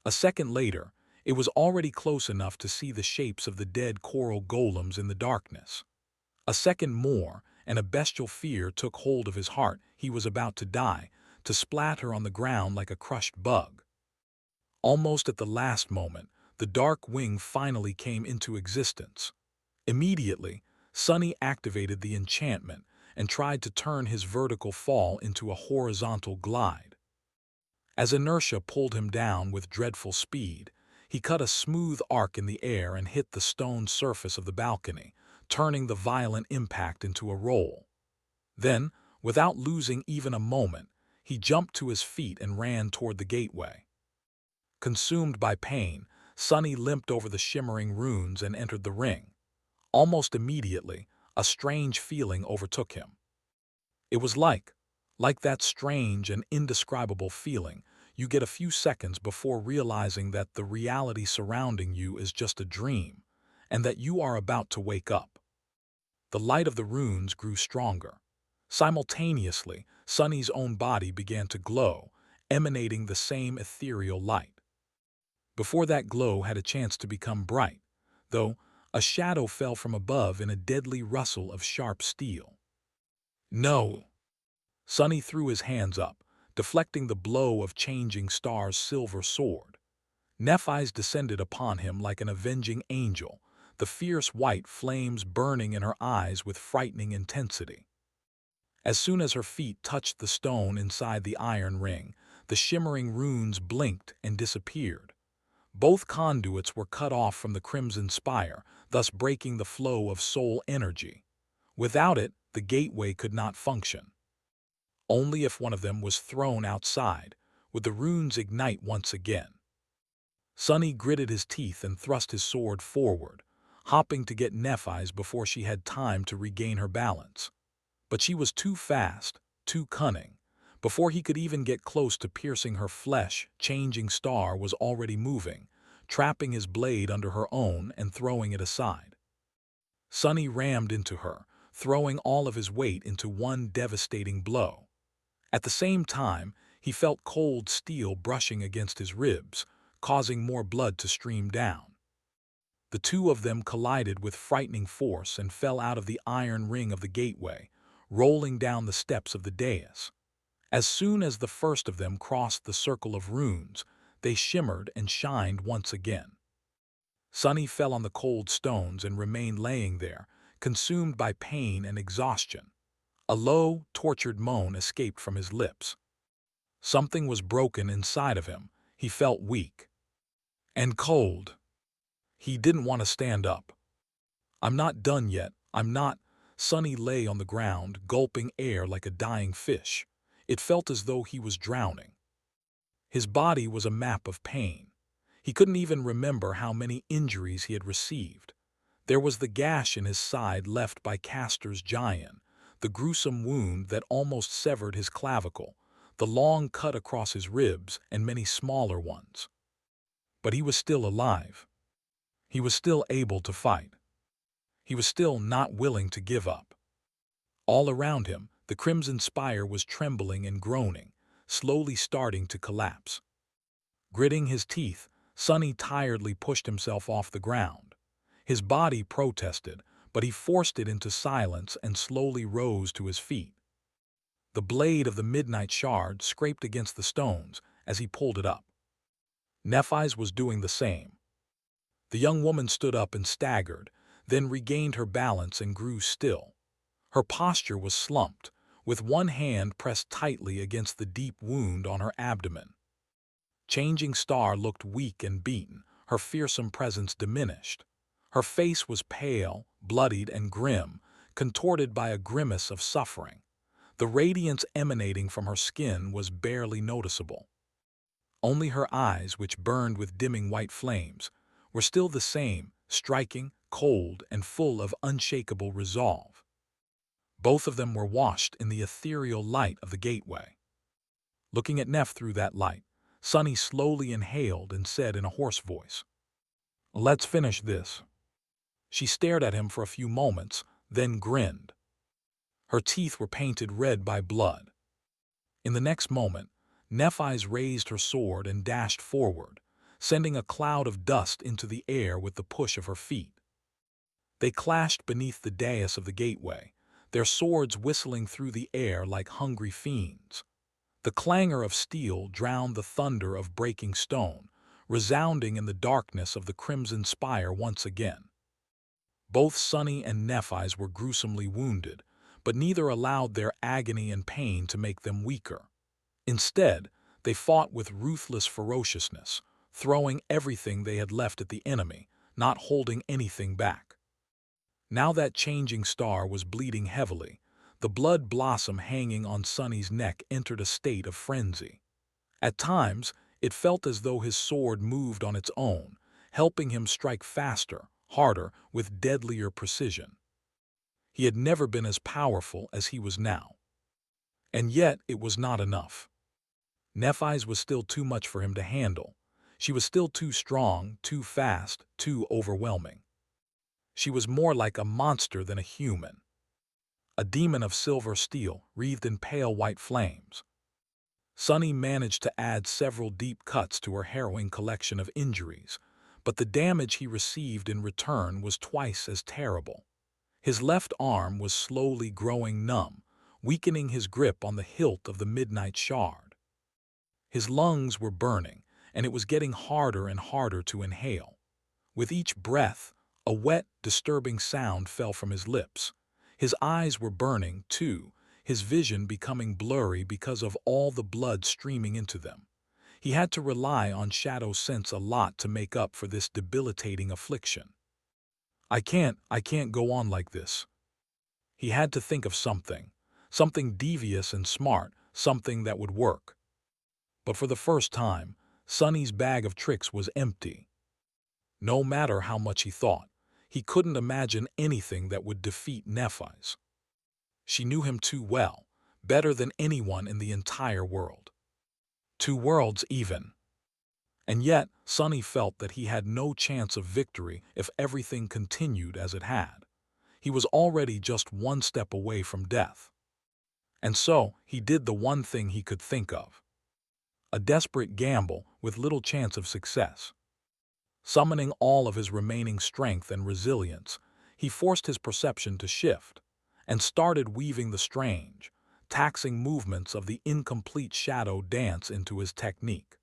A second later, it was already close enough to see the shapes of the dead coral golems in the darkness. A second more, and a bestial fear took hold of his heart. He was about to die, to splatter on the ground like a crushed bug. Almost at the last moment, the dark wing finally came into existence. Immediately, Sunny activated the enchantment and tried to turn his vertical fall into a horizontal glide. As inertia pulled him down with dreadful speed, he cut a smooth arc in the air and hit the stone surface of the balcony, turning the violent impact into a roll. Then, without losing even a moment, he jumped to his feet and ran toward the gateway. Consumed by pain, Sunny limped over the shimmering runes and entered the ring. Almost immediately, a strange feeling overtook him. It was like that strange and indescribable feeling you get a few seconds before realizing that the reality surrounding you is just a dream, and that you are about to wake up. The light of the runes grew stronger. Simultaneously, Sunny's own body began to glow, emanating the same ethereal light. Before that glow had a chance to become bright, though, a shadow fell from above in a deadly rustle of sharp steel. No! Sunny threw his hands up, deflecting the blow of Changing Star's silver sword. Nephis descended upon him like an avenging angel, the fierce white flames burning in her eyes with frightening intensity. As soon as her feet touched the stone inside the iron ring, the shimmering runes blinked and disappeared. Both conduits were cut off from the Crimson Spire, thus breaking the flow of soul energy. Without it, the gateway could not function. Only if one of them was thrown outside would the runes ignite once again. Sonny gritted his teeth and thrust his sword forward, hopping to get Nephis before she had time to regain her balance. But she was too fast, too cunning. Before he could even get close to piercing her flesh, Changing Star was already moving, trapping his blade under her own and throwing it aside. Sonny rammed into her, throwing all of his weight into one devastating blow. At the same time, he felt cold steel brushing against his ribs, causing more blood to stream down. The two of them collided with frightening force and fell out of the iron ring of the gateway, rolling down the steps of the dais. As soon as the first of them crossed the circle of runes, they shimmered and shined once again. Sonny fell on the cold stones and remained laying there, consumed by pain and exhaustion. A low, tortured moan escaped from his lips. Something was broken inside of him. He felt weak and cold. He didn't want to stand up. "I'm not done yet, I'm not." Sonny lay on the ground, gulping air like a dying fish. It felt as though he was drowning. His body was a map of pain. He couldn't even remember how many injuries he had received. There was the gash in his side left by Castor's giant, the gruesome wound that almost severed his clavicle, the long cut across his ribs, and many smaller ones. But he was still alive. He was still able to fight. He was still not willing to give up. All around him, the Crimson Spire was trembling and groaning, slowly starting to collapse. Gritting his teeth, Sonny tiredly pushed himself off the ground. His body protested, but he forced it into silence and slowly rose to his feet. The blade of the midnight shard scraped against the stones as he pulled it up. Nephis was doing the same. The young woman stood up and staggered, then regained her balance and grew still. Her posture was slumped, with one hand pressed tightly against the deep wound on her abdomen. Changing Star looked weak and beaten, her fearsome presence diminished. Her face was pale, bloodied, and grim, contorted by a grimace of suffering. The radiance emanating from her skin was barely noticeable. Only her eyes, which burned with dimming white flames, were still the same, striking, cold, and full of unshakable resolve. Both of them were washed in the ethereal light of the gateway. Looking at Neff through that light, Sonny slowly inhaled and said in a hoarse voice, "Let's finish this." She stared at him for a few moments, then grinned. Her teeth were painted red by blood. In the next moment, Nephis raised her sword and dashed forward, sending a cloud of dust into the air with the push of her feet. They clashed beneath the dais of the gateway, their swords whistling through the air like hungry fiends. The clangor of steel drowned the thunder of breaking stone, resounding in the darkness of the Crimson Spire once again. Both Sonny and Nephis were gruesomely wounded, but neither allowed their agony and pain to make them weaker. Instead, they fought with ruthless ferociousness, throwing everything they had left at the enemy, not holding anything back. Now that Changing Star was bleeding heavily, the blood blossom hanging on Sonny's neck entered a state of frenzy. At times, it felt as though his sword moved on its own, helping him strike faster, harder, with deadlier precision. He had never been as powerful as he was now. And yet it was not enough. Nephis was still too much for him to handle. She was still too strong, too fast, too overwhelming. She was more like a monster than a human. A demon of silver steel, wreathed in pale white flames. Sonny managed to add several deep cuts to her harrowing collection of injuries, but the damage he received in return was twice as terrible. His left arm was slowly growing numb, weakening his grip on the hilt of the midnight shard. His lungs were burning, and it was getting harder and harder to inhale. With each breath, a wet, disturbing sound fell from his lips. His eyes were burning, too, his vision becoming blurry because of all the blood streaming into them. He had to rely on shadow sense a lot to make up for this debilitating affliction. I can't go on like this. He had to think of something devious and smart, something that would work. But for the first time, Sonny's bag of tricks was empty. No matter how much he thought, he couldn't imagine anything that would defeat Nephis. She knew him too well, better than anyone in the entire world. 2 worlds even. And yet, Sonny felt that he had no chance of victory if everything continued as it had. He was already just one step away from death. And so, he did the one thing he could think of. A desperate gamble with little chance of success. Summoning all of his remaining strength and resilience, he forced his perception to shift and started weaving the strange, taxing movements of the incomplete shadow dance into his technique.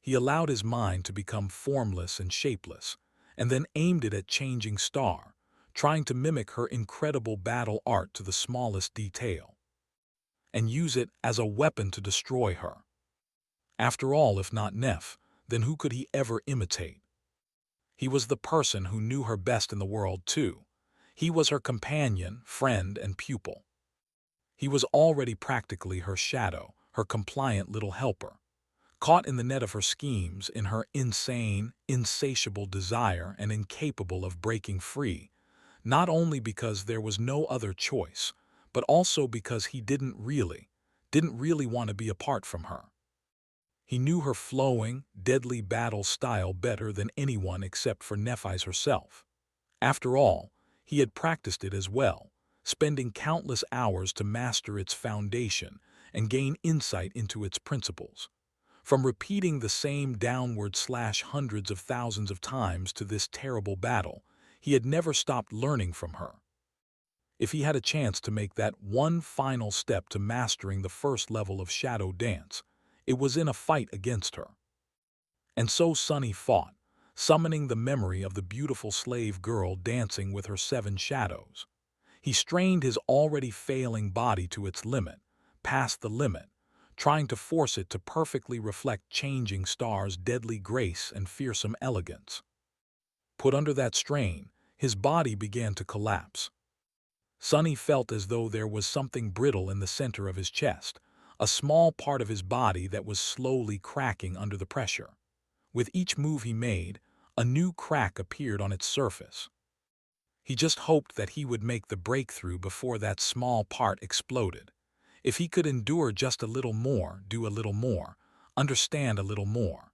He allowed his mind to become formless and shapeless, and then aimed it at Changing Star, trying to mimic her incredible battle art to the smallest detail, and use it as a weapon to destroy her. After all, if not Neph, then who could he ever imitate? He was the person who knew her best in the world, too. He was her companion, friend, and pupil. He was already practically her shadow, her compliant little helper, caught in the net of her schemes, in her insane, insatiable desire, and incapable of breaking free, not only because there was no other choice, but also because he didn't really want to be apart from her. He knew her flowing, deadly battle style better than anyone except for Nephis herself. After all, he had practiced it as well, spending countless hours to master its foundation and gain insight into its principles. From repeating the same downward/hundreds of thousands of times to this terrible battle, he had never stopped learning from her. If he had a chance to make that one final step to mastering the first level of shadow dance, it was in a fight against her. And so Sonny fought, summoning the memory of the beautiful slave girl dancing with her 7 shadows. He strained his already failing body to its limit, past the limit, trying to force it to perfectly reflect Changing Star's deadly grace and fearsome elegance. Put under that strain, his body began to collapse. Sonny felt as though there was something brittle in the center of his chest, a small part of his body that was slowly cracking under the pressure. With each move he made, a new crack appeared on its surface. He just hoped that he would make the breakthrough before that small part exploded. If he could endure just a little more, do a little more, understand a little more.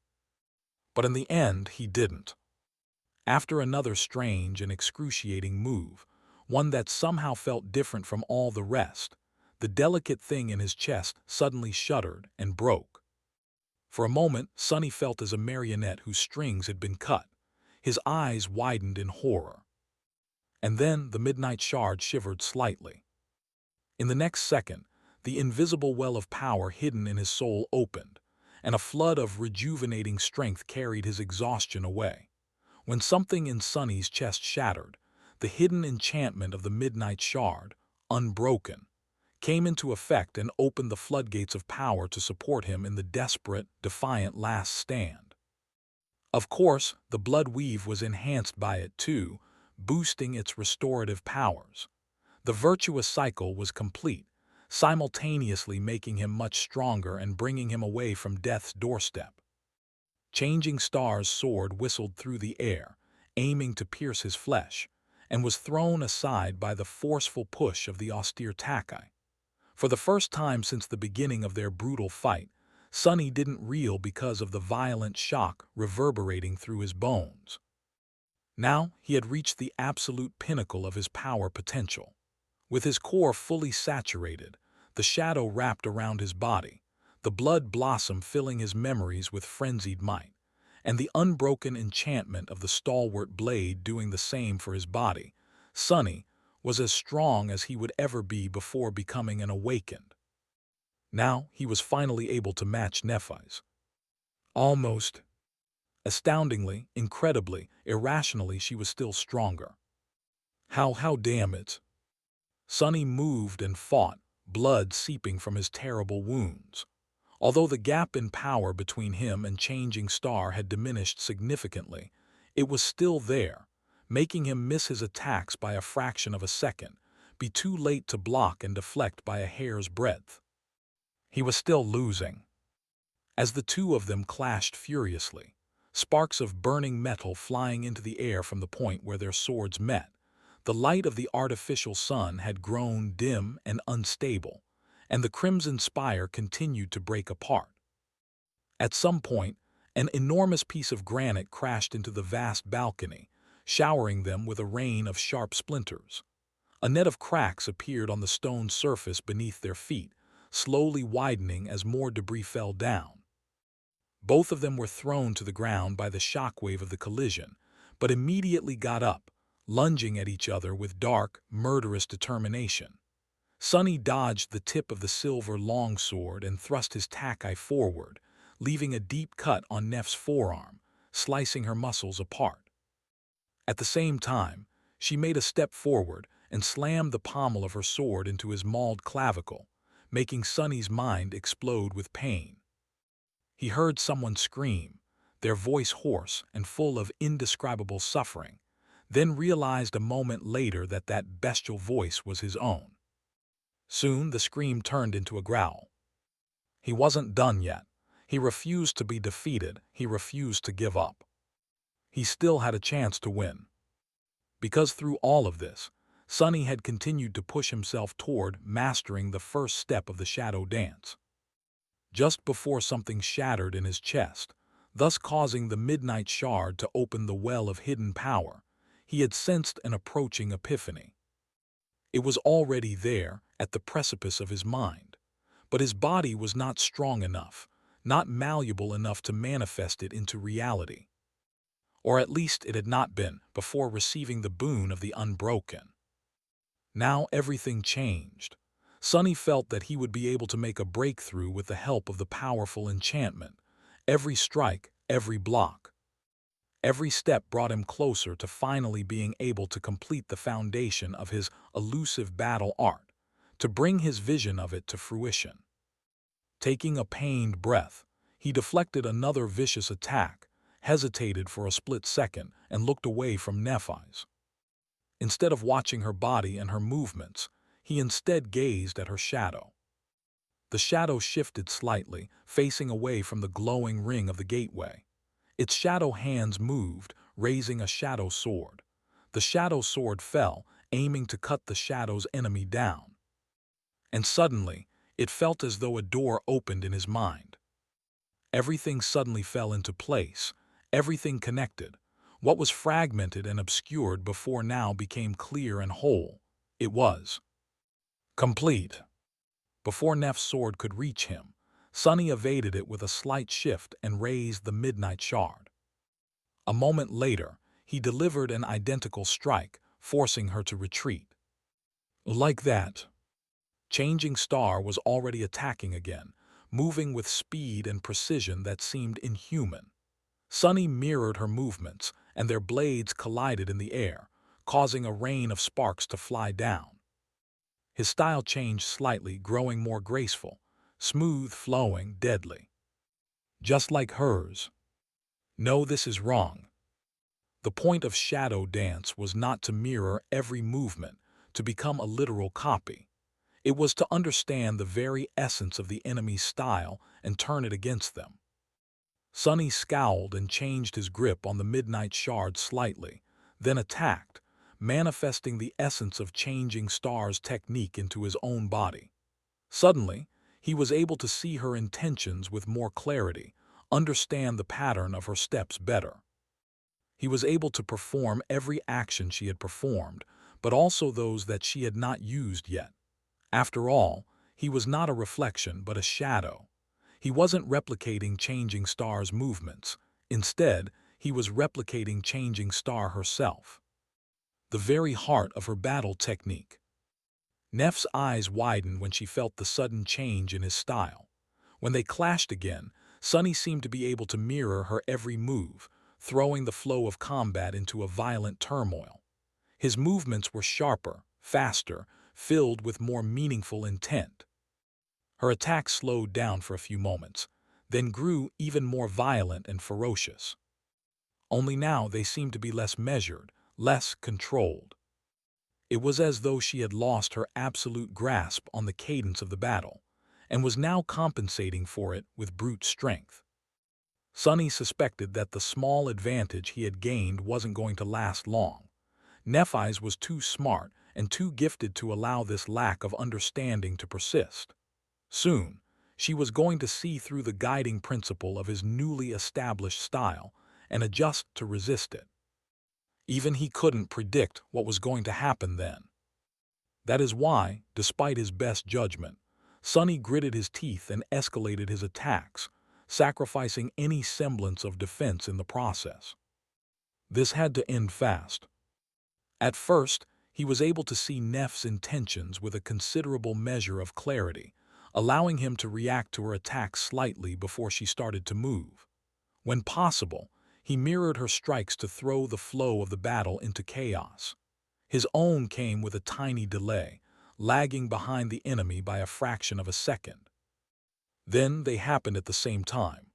But in the end, he didn't. After another strange and excruciating move, one that somehow felt different from all the rest, the delicate thing in his chest suddenly shuddered and broke. For a moment, Sonny felt as a marionette whose strings had been cut. His eyes widened in horror. And then the midnight shard shivered slightly. In the next second, the invisible well of power hidden in his soul opened, and a flood of rejuvenating strength carried his exhaustion away. When something in Sonny's chest shattered, the hidden enchantment of the midnight shard, unbroken, came into effect and opened the floodgates of power to support him in the desperate, defiant last stand. Of course, the blood weave was enhanced by it too, boosting its restorative powers. The virtuous cycle was complete, simultaneously making him much stronger and bringing him away from death's doorstep. Changing Star's sword whistled through the air, aiming to pierce his flesh, and was thrown aside by the forceful push of the austere Takai. For the first time since the beginning of their brutal fight, Sonny didn't reel because of the violent shock reverberating through his bones. Now he had reached the absolute pinnacle of his power potential. With his core fully saturated, the shadow wrapped around his body, the blood blossom filling his memories with frenzied might, and the unbroken enchantment of the stalwart blade doing the same for his body, Sonny was as strong as he would ever be before becoming an awakened. Now he was finally able to match Nephis. Almost. Astoundingly, incredibly, irrationally, she was still stronger. How damn it. Sonny moved and fought, blood seeping from his terrible wounds. Although the gap in power between him and Changing Star had diminished significantly, it was still there, making him miss his attacks by a fraction of a second, be too late to block and deflect by a hair's breadth. He was still losing. As the two of them clashed furiously, sparks of burning metal flying into the air from the point where their swords met, the light of the artificial sun had grown dim and unstable, and the crimson spire continued to break apart. At some point, an enormous piece of granite crashed into the vast balcony, showering them with a rain of sharp splinters. A net of cracks appeared on the stone surface beneath their feet, slowly widening as more debris fell down. Both of them were thrown to the ground by the shockwave of the collision, but immediately got up, lunging at each other with dark, murderous determination. Sonny dodged the tip of the silver longsword and thrust his takai forward, leaving a deep cut on Neff's forearm, slicing her muscles apart. At the same time, she made a step forward and slammed the pommel of her sword into his mauled clavicle, making Sonny's mind explode with pain. He heard someone scream, their voice hoarse and full of indescribable suffering, then realized a moment later that that bestial voice was his own. Soon the scream turned into a growl. He wasn't done yet. He refused to be defeated. He refused to give up. He still had a chance to win. Because through all of this, Sonny had continued to push himself toward mastering the first step of the shadow dance. Just before something shattered in his chest, thus causing the midnight shard to open the well of hidden power, he had sensed an approaching epiphany. It was already there, at the precipice of his mind, but his body was not strong enough, not malleable enough to manifest it into reality. Or at least it had not been before receiving the boon of the unbroken. Now everything changed. Sonny felt that he would be able to make a breakthrough with the help of the powerful enchantment. Every strike, every block. Every step brought him closer to finally being able to complete the foundation of his elusive battle art, to bring his vision of it to fruition. Taking a pained breath, he deflected another vicious attack, hesitated for a split second, and looked away from Nephis. Instead of watching her body and her movements, he instead gazed at her shadow. The shadow shifted slightly, facing away from the glowing ring of the gateway. Its shadow hands moved, raising a shadow sword. The shadow sword fell, aiming to cut the shadow's enemy down. And suddenly, it felt as though a door opened in his mind. Everything suddenly fell into place, everything connected. What was fragmented and obscured before now became clear and whole. It was complete. Before Neff's sword could reach him, Sonny evaded it with a slight shift and raised the midnight shard. A moment later, he delivered an identical strike, forcing her to retreat. Like that, Changing Star was already attacking again, moving with speed and precision that seemed inhuman. Sonny mirrored her movements, and their blades collided in the air, causing a rain of sparks to fly down. His style changed slightly, growing more graceful, smooth, flowing, deadly. Just like hers. No, this is wrong. The point of shadow dance was not to mirror every movement, to become a literal copy. It was to understand the very essence of the enemy's style and turn it against them. Sonny scowled and changed his grip on the midnight shard slightly, then attacked, manifesting the essence of Changing Star's technique into his own body. Suddenly, he was able to see her intentions with more clarity, understand the pattern of her steps better. He was able to perform every action she had performed, but also those that she had not used yet. After all, he was not a reflection but a shadow. He wasn't replicating Changing Star's movements. Instead, he was replicating Changing Star herself. The very heart of her battle technique. Neff's eyes widened when she felt the sudden change in his style. When they clashed again, Sunny seemed to be able to mirror her every move, throwing the flow of combat into a violent turmoil. His movements were sharper, faster, filled with more meaningful intent. Her attacks slowed down for a few moments, then grew even more violent and ferocious. Only now they seemed to be less measured, less controlled. It was as though she had lost her absolute grasp on the cadence of the battle, and was now compensating for it with brute strength. Sunny suspected that the small advantage he had gained wasn't going to last long. Nephi's was too smart and too gifted to allow this lack of understanding to persist. Soon, she was going to see through the guiding principle of his newly established style and adjust to resist it. Even he couldn't predict what was going to happen then. That is why, despite his best judgment, Sunny gritted his teeth and escalated his attacks, sacrificing any semblance of defense in the process. This had to end fast. At first, he was able to see Neff's intentions with a considerable measure of clarity, allowing him to react to her attacks slightly before she started to move. When possible, he mirrored her strikes to throw the flow of the battle into chaos. His own came with a tiny delay, lagging behind the enemy by a fraction of a second. Then they happened at the same time.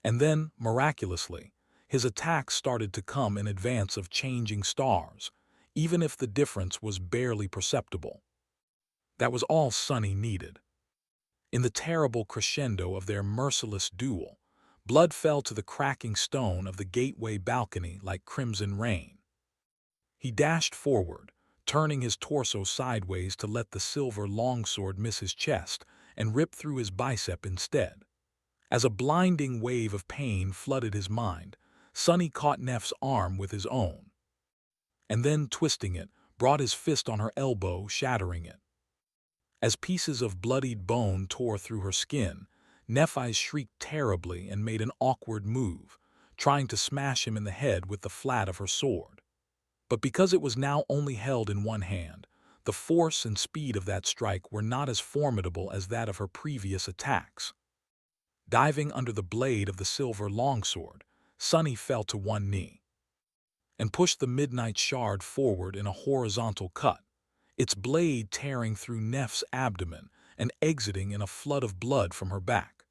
And then, miraculously, his attacks started to come in advance of changing stars, even if the difference was barely perceptible. That was all Sunny needed. In the terrible crescendo of their merciless duel, blood fell to the cracking stone of the gateway balcony like crimson rain. He dashed forward, turning his torso sideways to let the silver longsword miss his chest and rip through his bicep instead. As a blinding wave of pain flooded his mind, Sunny caught Neff's arm with his own, and then, twisting it, brought his fist on her elbow, shattering it. As pieces of bloodied bone tore through her skin, Nephi shrieked terribly and made an awkward move, trying to smash him in the head with the flat of her sword. But because it was now only held in one hand, the force and speed of that strike were not as formidable as that of her previous attacks. Diving under the blade of the silver longsword, Sunny fell to one knee and pushed the midnight shard forward in a horizontal cut, its blade tearing through Neff's abdomen and exiting in a flood of blood from her back.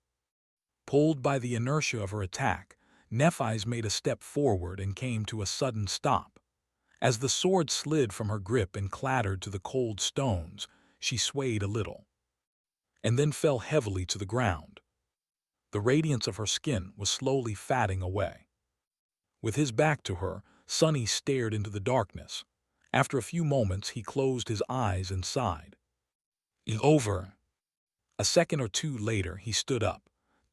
Pulled by the inertia of her attack, Nephi's made a step forward and came to a sudden stop. As the sword slid from her grip and clattered to the cold stones, she swayed a little, and then fell heavily to the ground. The radiance of her skin was slowly fading away. With his back to her, Sunny stared into the darkness. After a few moments, he closed his eyes and sighed. Over. A second or two later, he stood up,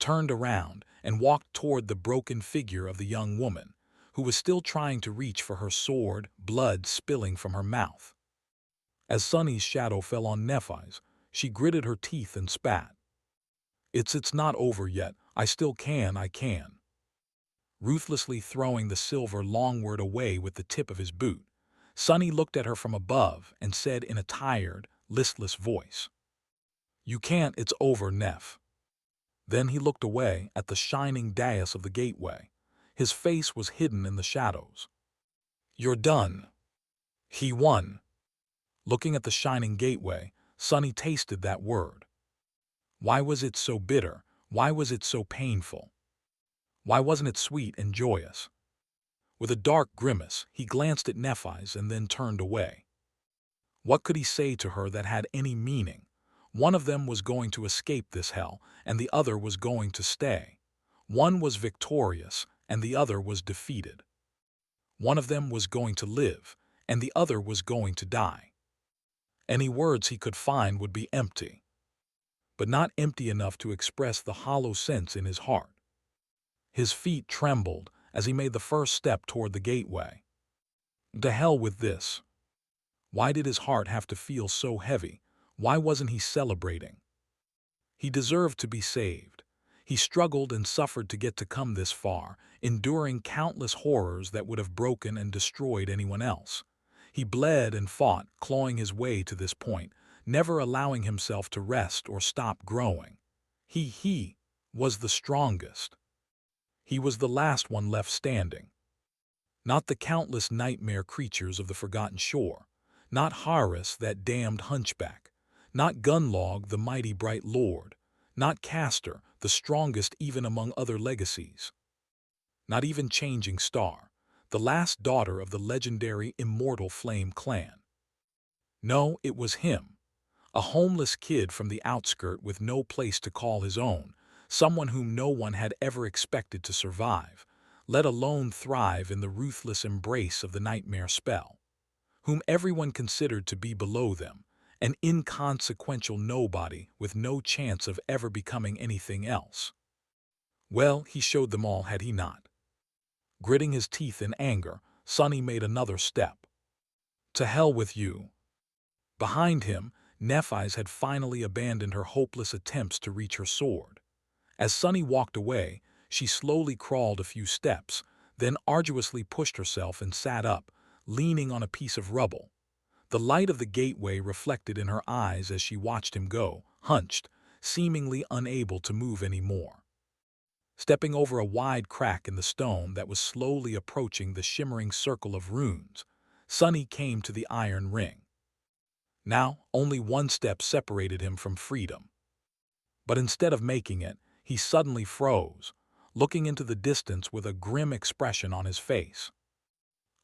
turned around, and walked toward the broken figure of the young woman, who was still trying to reach for her sword, blood spilling from her mouth. As Sunny's shadow fell on Nephi's, she gritted her teeth and spat. It's not over yet. I can. Ruthlessly throwing the silver longword away with the tip of his boot, Sunny looked at her from above and said in a tired, listless voice, "You can't, it's over, Neph." Then he looked away at the shining dais of the gateway. His face was hidden in the shadows. "You're done." He won. Looking at the shining gateway, Sunny tasted that word. Why was it so bitter? Why was it so painful? Why wasn't it sweet and joyous? With a dark grimace, he glanced at Nephi's and then turned away. What could he say to her that had any meaning? One of them was going to escape this hell, and the other was going to stay. One was victorious, and the other was defeated. One of them was going to live, and the other was going to die. Any words he could find would be empty, but not empty enough to express the hollow sense in his heart. His feet trembled as he made the first step toward the gateway. To hell with this. Why did his heart have to feel so heavy? Why wasn't he celebrating? He deserved to be saved. He struggled and suffered to get to come this far, enduring countless horrors that would have broken and destroyed anyone else. He bled and fought, clawing his way to this point, never allowing himself to rest or stop growing. He was the strongest. He was the last one left standing. Not the countless nightmare creatures of the forgotten shore, not Horus, that damned hunchback, not Gunlog, the mighty bright lord, not Castor, the strongest even among other legacies, not even Changing Star, the last daughter of the legendary immortal Flame clan. No, it was him, a homeless kid from the outskirt with no place to call his own, someone whom no one had ever expected to survive, let alone thrive in the ruthless embrace of the nightmare spell, whom everyone considered to be below them, an inconsequential nobody with no chance of ever becoming anything else. Well, he showed them all, had he not? Gritting his teeth in anger, Sonny made another step. To hell with you. Behind him, Nephise had finally abandoned her hopeless attempts to reach her sword. As Sonny walked away, she slowly crawled a few steps, then arduously pushed herself and sat up, leaning on a piece of rubble. The light of the gateway reflected in her eyes as she watched him go, hunched, seemingly unable to move any more. Stepping over a wide crack in the stone that was slowly approaching the shimmering circle of runes, Sonny came to the iron ring. Now, only one step separated him from freedom. But instead of making it, he suddenly froze, looking into the distance with a grim expression on his face.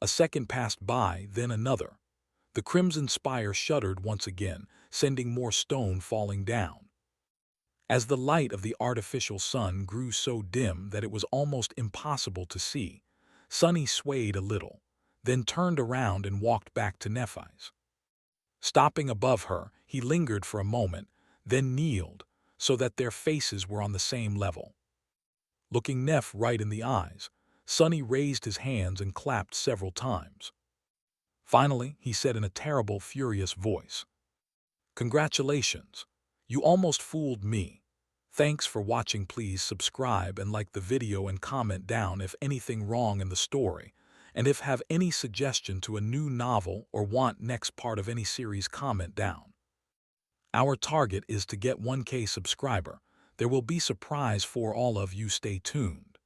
A second passed by, then another. The crimson spire shuddered once again, sending more stone falling down. As the light of the artificial sun grew so dim that it was almost impossible to see, Sonny swayed a little, then turned around and walked back to Nephise. Stopping above her, he lingered for a moment, then kneeled, so that their faces were on the same level. Looking Neph right in the eyes, Sonny raised his hands and clapped several times. Finally, he said in a terrible, furious voice, "Congratulations! You almost fooled me. Thanks for watching. Please subscribe and like the video and comment down if anything wrong in the story, and if have any suggestion to a new novel or want next part of any series, comment down. Our target is to get 1K subscriber. There will be surprise for all of you. Stay tuned."